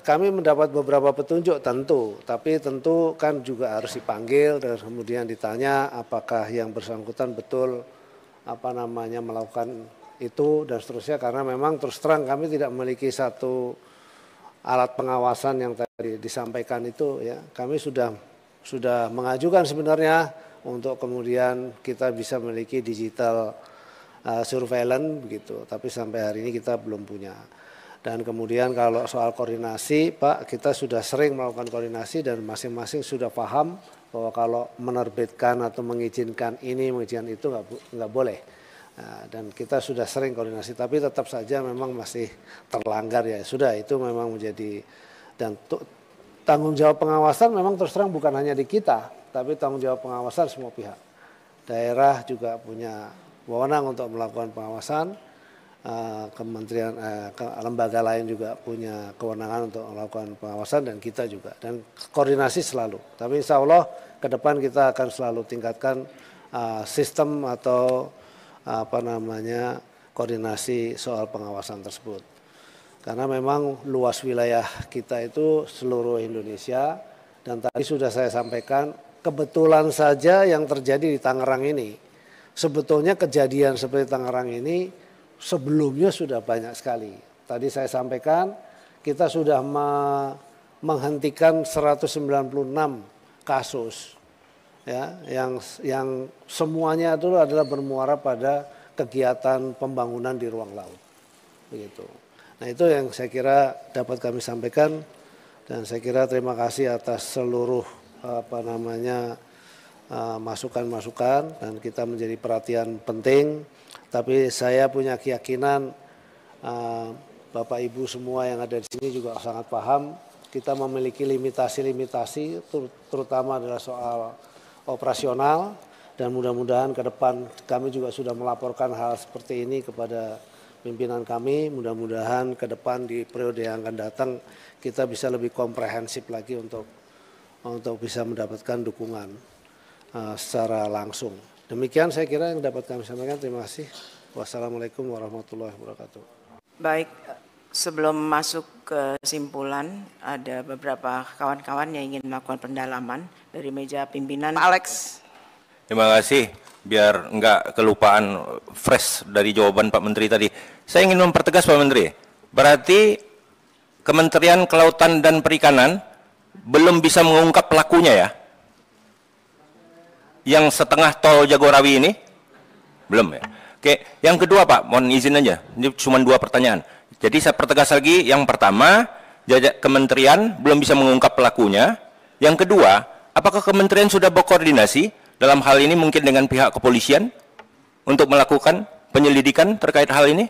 kami mendapat beberapa petunjuk tentu, tapi tentu kan juga harus dipanggil dan kemudian ditanya apakah yang bersangkutan betul melakukan itu dan seterusnya, karena memang terus terang kami tidak memiliki satu alat pengawasan yang tadi disampaikan itu ya. Kami sudah mengajukan sebenarnya untuk kemudian kita bisa memiliki digital surveillance begitu, tapi sampai hari ini kita belum punya. Dan kemudian kalau soal koordinasi, Pak, kita sudah sering melakukan koordinasi dan masing-masing sudah paham bahwa kalau menerbitkan atau mengizinkan ini, mengizinkan itu nggak boleh. Nah, dan kita sudah sering koordinasi, tapi tetap saja memang masih terlanggar ya. Sudah, itu memang menjadi, dan tanggung jawab pengawasan memang terus terang bukan hanya di kita, tapi tanggung jawab pengawasan semua pihak. Daerah juga punya wewenang untuk melakukan pengawasan, kementerian, lembaga lain juga punya kewenangan untuk melakukan pengawasan, dan kita juga, dan koordinasi selalu. Tapi insya Allah ke depan kita akan selalu tingkatkan sistem atau koordinasi soal pengawasan tersebut. Karena memang luas wilayah kita itu seluruh Indonesia, dan tadi sudah saya sampaikan, kebetulan saja yang terjadi di Tangerang ini, sebetulnya kejadian seperti Tangerang ini sebelumnya sudah banyak sekali. tadi saya sampaikan kita sudah menghentikan 196 kasus ya yang semuanya itu adalah bermuara pada kegiatan pembangunan di ruang laut. Begitu. Nah, itu yang saya kira dapat kami sampaikan dan saya kira terima kasih atas seluruh masukan-masukan dan kita menjadi perhatian penting. Tapi saya punya keyakinan Bapak Ibu semua yang ada di sini juga sangat paham kita memiliki limitasi-limitasi terutama adalah soal operasional dan mudah-mudahan ke depan kami juga sudah melaporkan hal seperti ini kepada pimpinan kami. Mudah-mudahan ke depan di periode yang akan datang kita bisa lebih komprehensif lagi untuk bisa mendapatkan dukungan secara langsung. Demikian saya kira yang dapat kami sampaikan. Terima kasih. Wassalamualaikum warahmatullahi wabarakatuh. Baik, sebelum masuk ke kesimpulan, ada beberapa kawan-kawan yang ingin melakukan pendalaman dari meja pimpinan. Pak Alex. Terima kasih. Biar enggak kelupaan fresh dari jawaban Pak Menteri tadi. Saya ingin mempertegas Pak Menteri. Berarti Kementerian Kelautan dan Perikanan belum bisa mengungkap pelakunya ya? Yang setengah tol Jagorawi ini? Belum ya? Oke, yang kedua Pak, mohon izin aja. Ini cuma 2 pertanyaan. Jadi saya pertegas lagi, yang pertama, Kementerian belum bisa mengungkap pelakunya. Yang kedua, apakah Kementerian sudah berkoordinasi dalam hal ini mungkin dengan pihak kepolisian untuk melakukan penyelidikan terkait hal ini?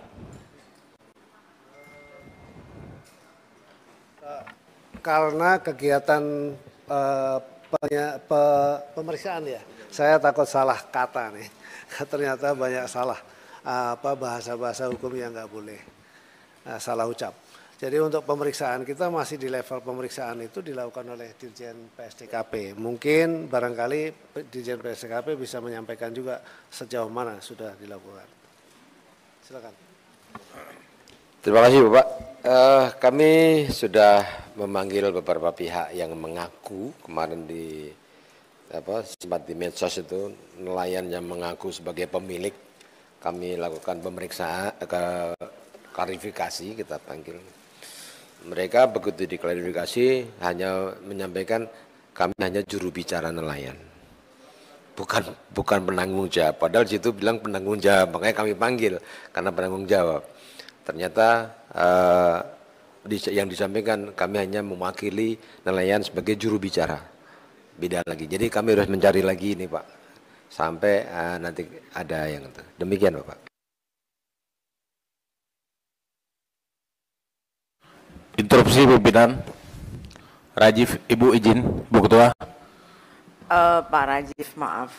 Karena kegiatan pemeriksaan ya, saya takut salah kata nih. Ternyata banyak salah bahasa-bahasa hukum yang nggak boleh salah ucap. Jadi untuk pemeriksaan kita masih di level pemeriksaan itu dilakukan oleh Dirjen PSDKP. Mungkin barangkali Dirjen PSDKP bisa menyampaikan juga sejauh mana sudah dilakukan. Silakan. Terima kasih Bapak. Kami sudah memanggil beberapa pihak yang mengaku kemarin sempat di medsos itu nelayan yang mengaku sebagai pemilik. Kami lakukan pemeriksaan, klarifikasi kita panggil. Mereka begitu diklarifikasi hanya menyampaikan kami hanya juru bicara nelayan, bukan penanggung jawab. Padahal situ bilang penanggung jawab, makanya kami panggil karena penanggung jawab. Ternyata yang disampaikan kami hanya mewakili nelayan sebagai juru bicara. Beda lagi. Jadi kami harus mencari lagi ini Pak, sampai nanti ada yang itu. Demikian Bapak. Interupsi pimpinan. Rajif, Ibu izin, Bu Ketua. Pak Rajif, maaf.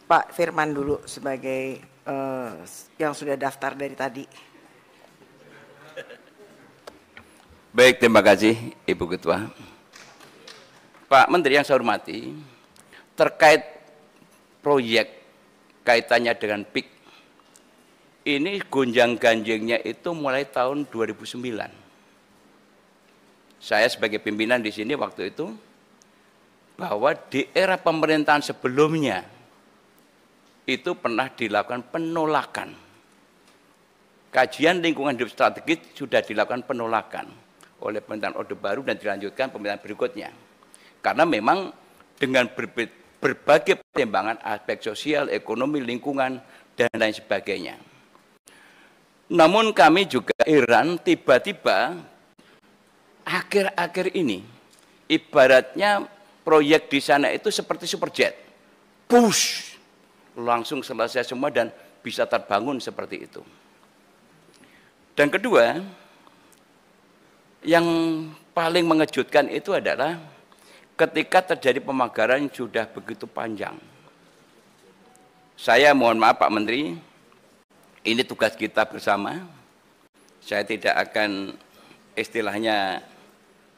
Pak Firman dulu sebagai yang sudah daftar dari tadi. Baik, terima kasih Ibu Ketua. Pak Menteri yang saya hormati, terkait proyek kaitannya dengan PIK, ini gonjang-ganjingnya itu mulai tahun 2009. Saya sebagai pimpinan di sini waktu itu, bahwa di era pemerintahan sebelumnya itu pernah dilakukan penolakan. Kajian lingkungan hidup strategis sudah dilakukan penolakan oleh pemerintahan Orde Baru dan dilanjutkan pemerintahan berikutnya. Karena memang dengan berbagai pertimbangan aspek sosial, ekonomi, lingkungan, dan lain sebagainya. Namun kami juga heran tiba-tiba akhir-akhir ini ibaratnya proyek di sana itu seperti superjet, push, langsung selesai semua dan bisa terbangun seperti itu. Dan kedua, yang paling mengejutkan itu adalah ketika terjadi pemagaran yang sudah begitu panjang. Saya mohon maaf Pak Menteri, ini tugas kita bersama. Saya tidak akan istilahnya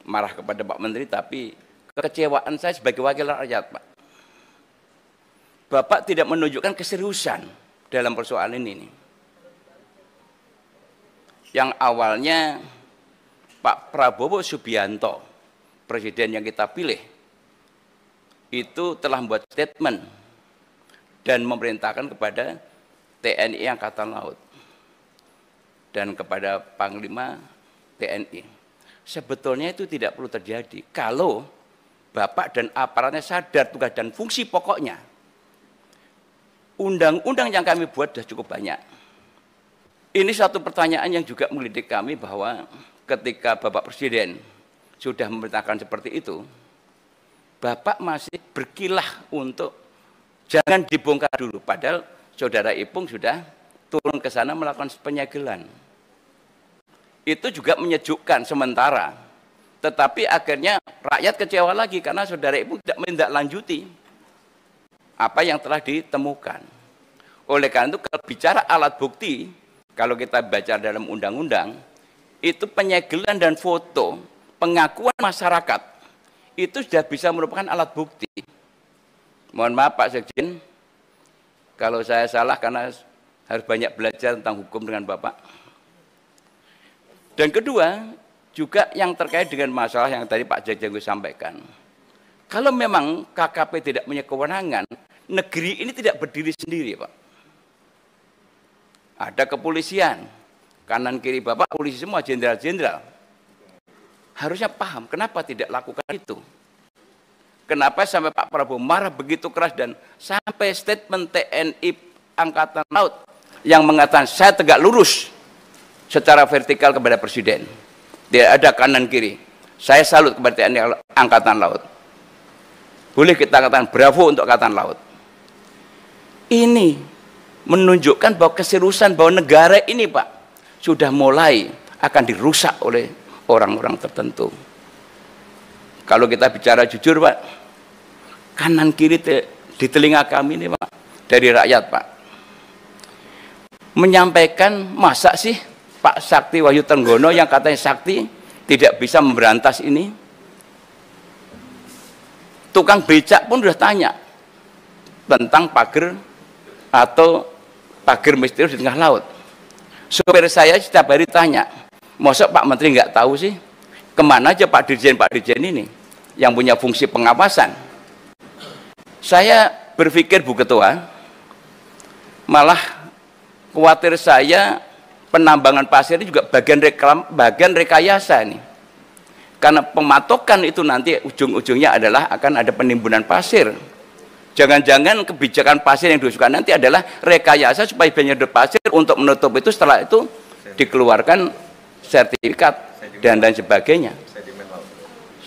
marah kepada Pak Menteri, tapi kekecewaan saya sebagai wakil rakyat Pak. Bapak tidak menunjukkan keseriusan dalam persoalan ini. Yang awalnya Pak Prabowo Subianto, presiden yang kita pilih, itu telah membuat statement dan memerintahkan kepada TNI Angkatan Laut dan kepada Panglima TNI. Sebetulnya itu tidak perlu terjadi kalau Bapak dan aparatnya sadar tugas dan fungsi pokoknya. Undang-undang yang kami buat sudah cukup banyak. Ini satu pertanyaan yang juga menggelitik kami bahwa ketika Bapak Presiden sudah memerintahkan seperti itu, Bapak masih berkilah untuk jangan dibongkar dulu. Padahal Saudara Ipung sudah turun ke sana melakukan penyegelan. Itu juga menyejukkan sementara. Tetapi akhirnya rakyat kecewa lagi karena Saudara Ipung tidak menindaklanjuti apa yang telah ditemukan. Oleh karena itu kalau bicara alat bukti, kalau kita baca dalam undang-undang, itu penyegelan dan foto, pengakuan masyarakat, itu sudah bisa merupakan alat bukti. Mohon maaf Pak Sekjen, kalau saya salah karena harus banyak belajar tentang hukum dengan Bapak. Dan kedua, juga yang terkait dengan masalah yang tadi Pak Sekjen sampaikan. Kalau memang KKP tidak punya kewenangan, negeri ini tidak berdiri sendiri, Pak. Ada kepolisian, kanan kiri Bapak polisi semua, jenderal-jenderal. Harusnya paham kenapa tidak lakukan itu. Kenapa sampai Pak Prabowo marah begitu keras dan sampai statement TNI Angkatan Laut yang mengatakan saya tegak lurus secara vertikal kepada Presiden. Tidak ada kanan kiri. Saya salut kepada TNI Angkatan Laut. Boleh kita katakan bravo untuk Angkatan Laut. Ini menunjukkan bahwa keseriusan bahwa negara ini Pak sudah mulai akan dirusak oleh orang-orang tertentu. Kalau kita bicara jujur Pak, kanan kiri di telinga kami ini Pak, dari rakyat Pak, menyampaikan masa sih Pak Sakti Wahyu Trenggono yang katanya Sakti tidak bisa memberantas ini. Tukang becak pun sudah tanya tentang pagar atau pagar misterius di tengah laut. Supir saya setiap hari tanya, masa Pak Menteri nggak tahu sih kemana aja Pak Dirjen ini yang punya fungsi pengawasan. Saya berpikir Bu Ketua, malah khawatir saya penambangan pasir ini juga bagian rekayasa nih. Karena pematokan itu nanti ujung-ujungnya adalah akan ada penimbunan pasir. Jangan-jangan kebijakan pasir yang diusulkan nanti adalah rekayasa supaya penyedot pasir untuk menutup itu, setelah itu dikeluarkan sertifikat dan lain sebagainya.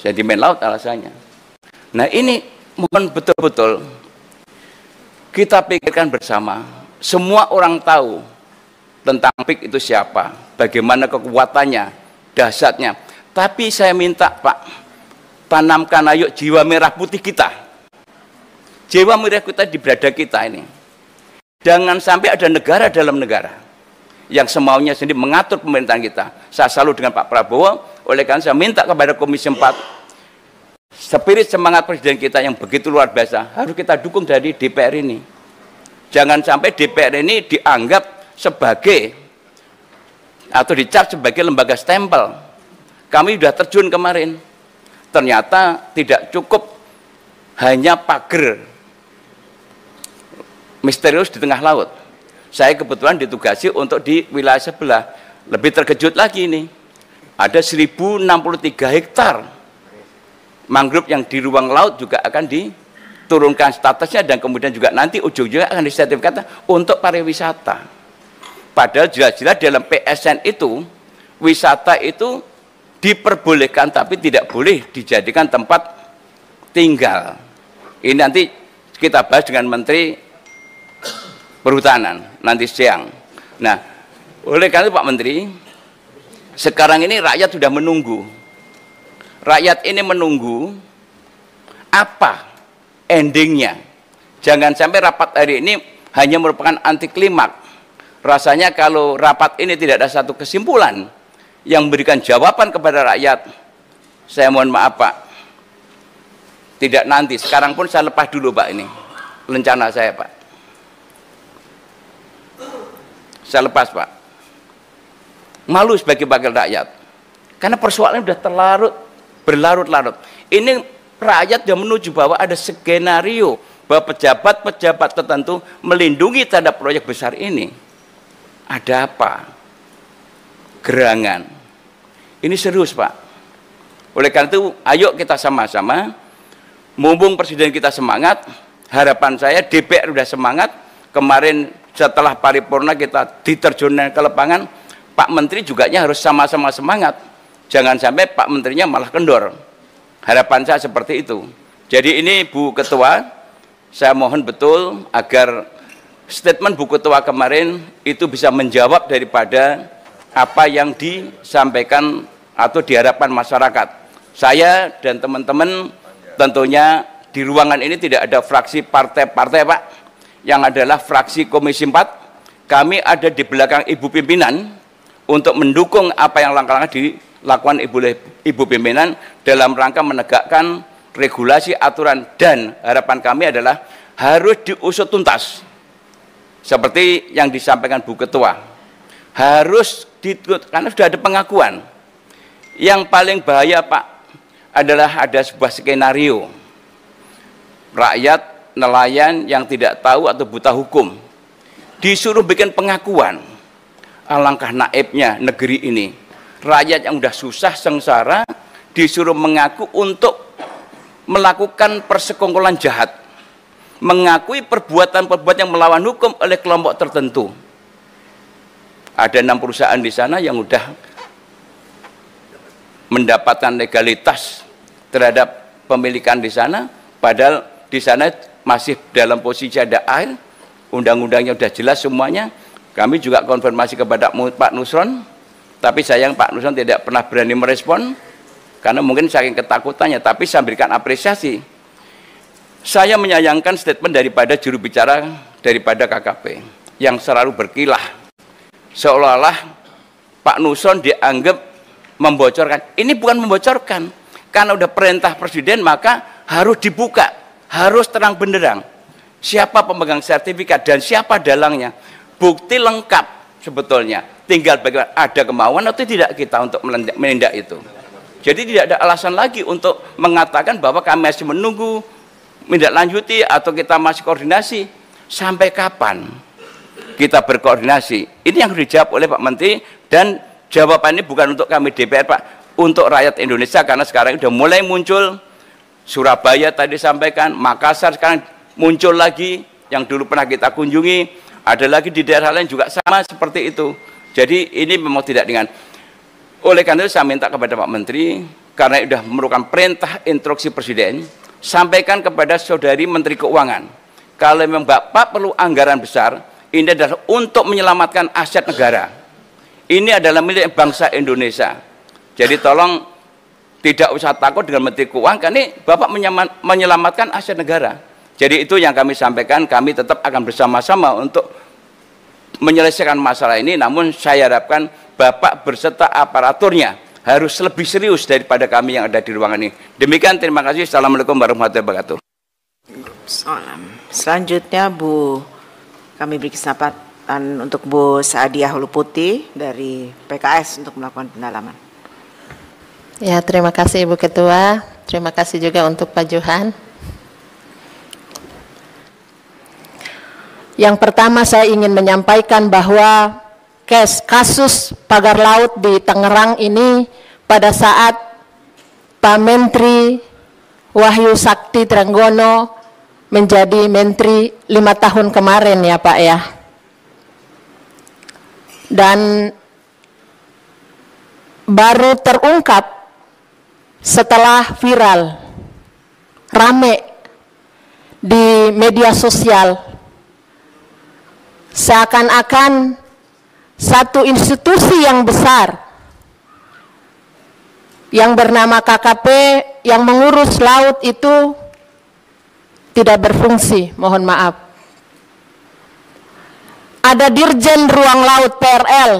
Sedimen laut alasannya. Nah ini mohon betul-betul kita pikirkan bersama. Semua orang tahu tentang PIK itu siapa, bagaimana kekuatannya, dahsyatnya. Tapi saya minta Pak, tanamkan ayo jiwa merah putih kita. Jiwa merah kita di berada kita ini. Jangan sampai ada negara dalam negara yang semaunya sendiri mengatur pemerintahan kita. Saya salut dengan Pak Prabowo, oleh karena saya minta kepada Komisi 4, spirit semangat Presiden kita yang begitu luar biasa, harus kita dukung dari DPR ini. Jangan sampai DPR ini dianggap sebagai atau dicap sebagai lembaga stempel. Kami sudah terjun kemarin, ternyata tidak cukup hanya pagar misterius di tengah laut. Saya kebetulan ditugasi untuk di wilayah sebelah. Lebih terkejut lagi ini, ada 1063 hektar mangrove yang di ruang laut juga akan diturunkan statusnya dan kemudian juga nanti ujung-ujungnya akan disertifikatkan untuk pariwisata. Padahal jelas-jelas dalam PSN itu wisata itu diperbolehkan tapi tidak boleh dijadikan tempat tinggal. Ini nanti kita bahas dengan Menteri Perhutanan nanti siang. Nah, oleh karena itu Pak Menteri, sekarang ini rakyat sudah menunggu. Rakyat ini menunggu apa endingnya. Jangan sampai rapat hari ini hanya merupakan anti klimaks. Rasanya kalau rapat ini tidak ada satu kesimpulan yang memberikan jawaban kepada rakyat, saya mohon maaf Pak, tidak nanti, sekarang pun saya lepas dulu Pak ini, rencana saya Pak. Saya lepas Pak. Malu sebagai wakil rakyat. Karena persoalannya sudah berlarut-larut. Ini rakyat sudah menuju bahwa ada skenario bahwa pejabat-pejabat tertentu melindungi terhadap proyek besar ini. Ada apa? gerangan. Ini serius, Pak. Oleh karena itu, ayo kita sama-sama, mumpung Presiden kita semangat, harapan saya DPR sudah semangat, kemarin setelah paripurna kita diterjunkan ke lapangan, Pak Menteri juga harus sama-sama semangat. Jangan sampai Pak Menterinya malah kendor. Harapan saya seperti itu. Jadi ini Bu Ketua, saya mohon betul agar statement Bu Ketua kemarin itu bisa menjawab daripada apa yang disampaikan atau diharapkan masyarakat. Saya dan teman-teman tentunya di ruangan ini tidak ada fraksi partai-partai, Pak, yang adalah fraksi Komisi 4. Kami ada di belakang Ibu Pimpinan untuk mendukung apa yang langkah-langkah dilakukan Ibu Pimpinan dalam rangka menegakkan regulasi, aturan, dan harapan kami adalah harus diusut tuntas. Seperti yang disampaikan Bu Ketua, harus karena sudah ada pengakuan. Yang paling bahaya, Pak, adalah ada sebuah skenario rakyat nelayan yang tidak tahu atau buta hukum disuruh bikin pengakuan. Alangkah naibnya negeri ini, rakyat yang sudah susah sengsara disuruh mengaku untuk melakukan persekongkolan jahat, mengakui perbuatan-perbuatan yang melawan hukum oleh kelompok tertentu. Ada 6 perusahaan di sana yang sudah mendapatkan legalitas terhadap pemilikan di sana, padahal di sana masih dalam posisi ada air, undang-undangnya sudah jelas semuanya. Kami juga konfirmasi kepada Pak Nusron, tapi sayang Pak Nusron tidak pernah berani merespon, karena mungkin saking ketakutannya, tapi saya berikan apresiasi. Saya menyayangkan statement daripada juru bicara daripada KKP, yang selalu berkilah, seolah-olah Pak Nusron dianggap membocorkan. Ini bukan membocorkan, karena udah perintah Presiden maka harus dibuka, harus terang benderang siapa pemegang sertifikat dan siapa dalangnya. Bukti lengkap sebetulnya, tinggal bagaimana ada kemauan atau tidak kita untuk menindak itu. Jadi tidak ada alasan lagi untuk mengatakan bahwa kami masih menunggu menindaklanjuti atau kita masih koordinasi. Sampai kapan kita berkoordinasi? Ini yang dijawab oleh Pak Menteri, dan jawaban ini bukan untuk kami DPR, Pak, untuk rakyat Indonesia, karena sekarang sudah mulai muncul. Surabaya tadi sampaikan, Makassar sekarang muncul lagi, yang dulu pernah kita kunjungi, ada lagi di daerah lain juga sama seperti itu. Jadi ini memang tidak ringan. Oleh karena itu saya minta kepada Pak Menteri, karena sudah memerlukan perintah instruksi Presiden, sampaikan kepada Saudari Menteri Keuangan, kalau memang Bapak perlu anggaran besar, ini adalah untuk menyelamatkan aset negara. Ini adalah milik bangsa Indonesia. Jadi tolong tidak usah takut dengan Menteri Keuangan, karena Bapak menyelamatkan aset negara. Jadi itu yang kami sampaikan, kami tetap akan bersama-sama untuk menyelesaikan masalah ini, namun saya harapkan Bapak berserta aparaturnya harus lebih serius daripada kami yang ada di ruangan ini. Demikian, terima kasih. Assalamualaikum warahmatullahi wabarakatuh. Selanjutnya kami beri kesempatan untuk Bu Saadiah Huluputi dari PKS untuk melakukan pendalaman. Ya, terima kasih Ibu Ketua. Terima kasih juga untuk Pak Johan. Yang pertama saya ingin menyampaikan bahwa kasus pagar laut di Tangerang ini pada saat Pak Menteri Wahyu Sakti Trenggono menjadi Menteri 5 tahun kemarin ya Pak ya. Dan baru terungkap setelah viral, rame di media sosial, seakan-akan satu institusi yang besar yang bernama KKP yang mengurus laut itu tidak berfungsi, mohon maaf. Ada Dirjen Ruang Laut PRL,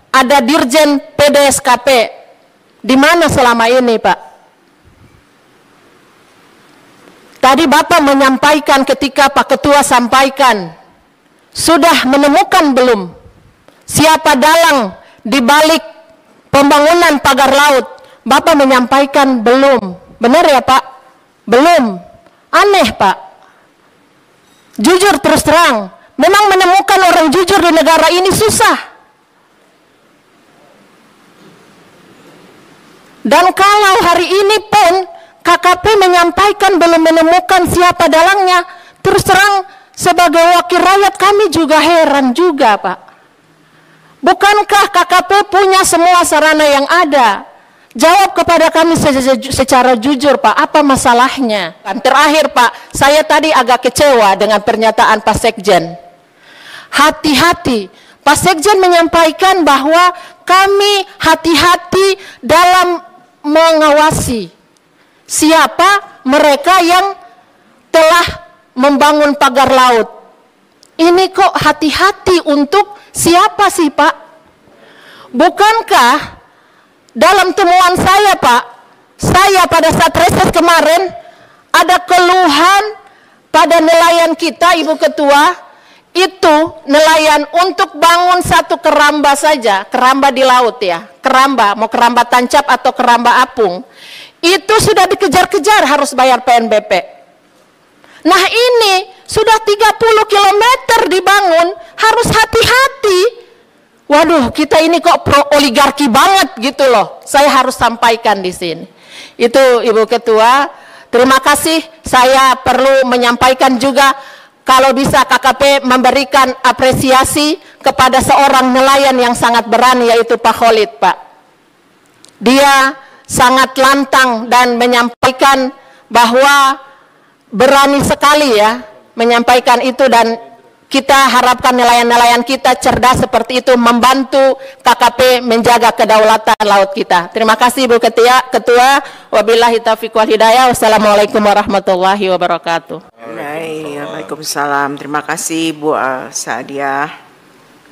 ada Dirjen PDSKP. Di mana selama ini, Pak? Tadi Bapak menyampaikan ketika Pak Ketua sampaikan, sudah menemukan belum siapa dalang di balik pembangunan pagar laut? Bapak menyampaikan belum. Benar ya Pak? Belum. Aneh Pak. Jujur terus terang, memang menemukan orang jujur di negara ini susah. Dan kalau hari ini pun KKP menyampaikan belum menemukan siapa dalangnya, terus terang sebagai wakil rakyat kami juga heran juga, Pak. Bukankah KKP punya semua sarana yang ada? Jawab kepada kami secara jujur, Pak, apa masalahnya? Terakhir, Pak, saya tadi agak kecewa dengan pernyataan Pak Sekjen. Hati-hati, Pak Sekjen menyampaikan bahwa kami hati-hati dalam mengawasi siapa mereka yang telah membangun pagar laut. Ini kok hati-hati untuk siapa sih, Pak? Bukankah dalam temuan saya, Pak, saya pada saat reses kemarin ada keluhan pada nelayan kita, Ibu Ketua, itu nelayan untuk bangun satu keramba saja, keramba di laut ya, keramba, mau keramba tancap atau keramba apung, itu sudah dikejar-kejar harus bayar PNBP. Nah ini sudah 30 km dibangun, harus hati-hati. Waduh, kita ini kok pro oligarki banget gitu loh. Saya harus sampaikan di sini. Itu Ibu Ketua. Terima kasih. Saya perlu menyampaikan juga kalau bisa KKP memberikan apresiasi kepada seorang nelayan yang sangat berani, yaitu Pak Khalid, Pak. Dia sangat lantang dan menyampaikan bahwa berani sekali ya menyampaikan itu, dan kita harapkan nelayan-nelayan kita cerdas seperti itu, membantu KKP menjaga kedaulatan laut kita. Terima kasih Ibu Ketua. Wabillahi taufiq wal hidayah. Wassalamualaikum warahmatullahi wabarakatuh. Waalaikumsalam. Terima kasih Bu Sadia.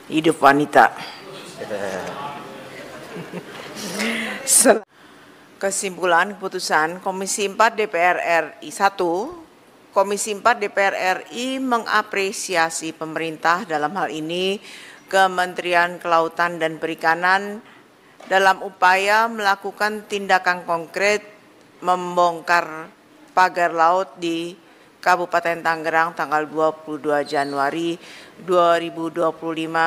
Hidup wanita. Kesimpulan keputusan Komisi 4 DPR RI 1. Komisi 4 DPR RI mengapresiasi pemerintah, dalam hal ini Kementerian Kelautan dan Perikanan, dalam upaya melakukan tindakan konkret membongkar pagar laut di Kabupaten Tangerang tanggal 22 Januari 2025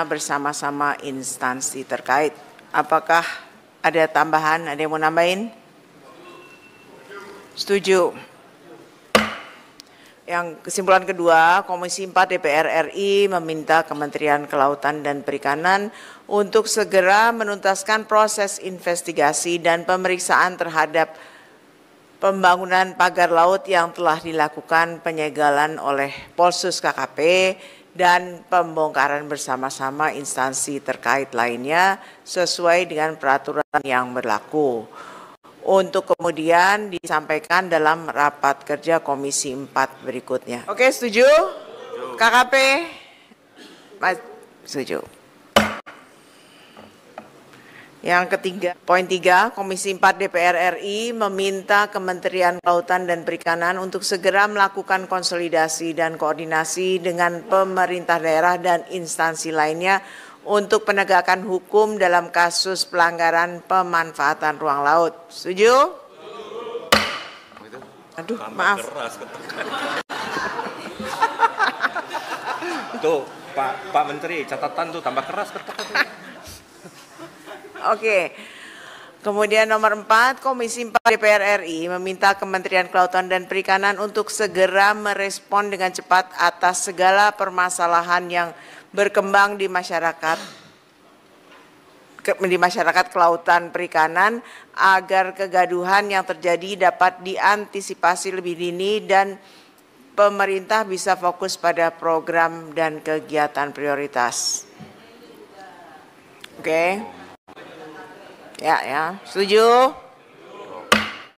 bersama-sama instansi terkait. Apakah ada tambahan? Ada yang mau nambahin? Setuju. Yang kesimpulan kedua, Komisi 4 DPR RI meminta Kementerian Kelautan dan Perikanan untuk segera menuntaskan proses investigasi dan pemeriksaan terhadap pembangunan pagar laut yang telah dilakukan penyegalan oleh Polsus KKP dan pembongkaran bersama-sama instansi terkait lainnya sesuai dengan peraturan yang berlaku, untuk kemudian disampaikan dalam rapat kerja Komisi 4 berikutnya. Oke, setuju? KKP? Setuju. Yang ketiga, poin 3, Komisi 4 DPR RI meminta Kementerian Kelautan dan Perikanan untuk segera melakukan konsolidasi dan koordinasi dengan pemerintah daerah dan instansi lainnya untuk penegakan hukum dalam kasus pelanggaran pemanfaatan ruang laut. Setuju? Aduh, maaf. Tuh, Pak Menteri, catatan tuh tambah keras ketekan. Oke. Kemudian nomor 4, Komisi 4 DPR RI meminta Kementerian Kelautan dan Perikanan untuk segera merespon dengan cepat atas segala permasalahan yang berkembang di masyarakat kelautan perikanan, agar kegaduhan yang terjadi dapat diantisipasi lebih dini dan pemerintah bisa fokus pada program dan kegiatan prioritas. Oke. Ya, setuju?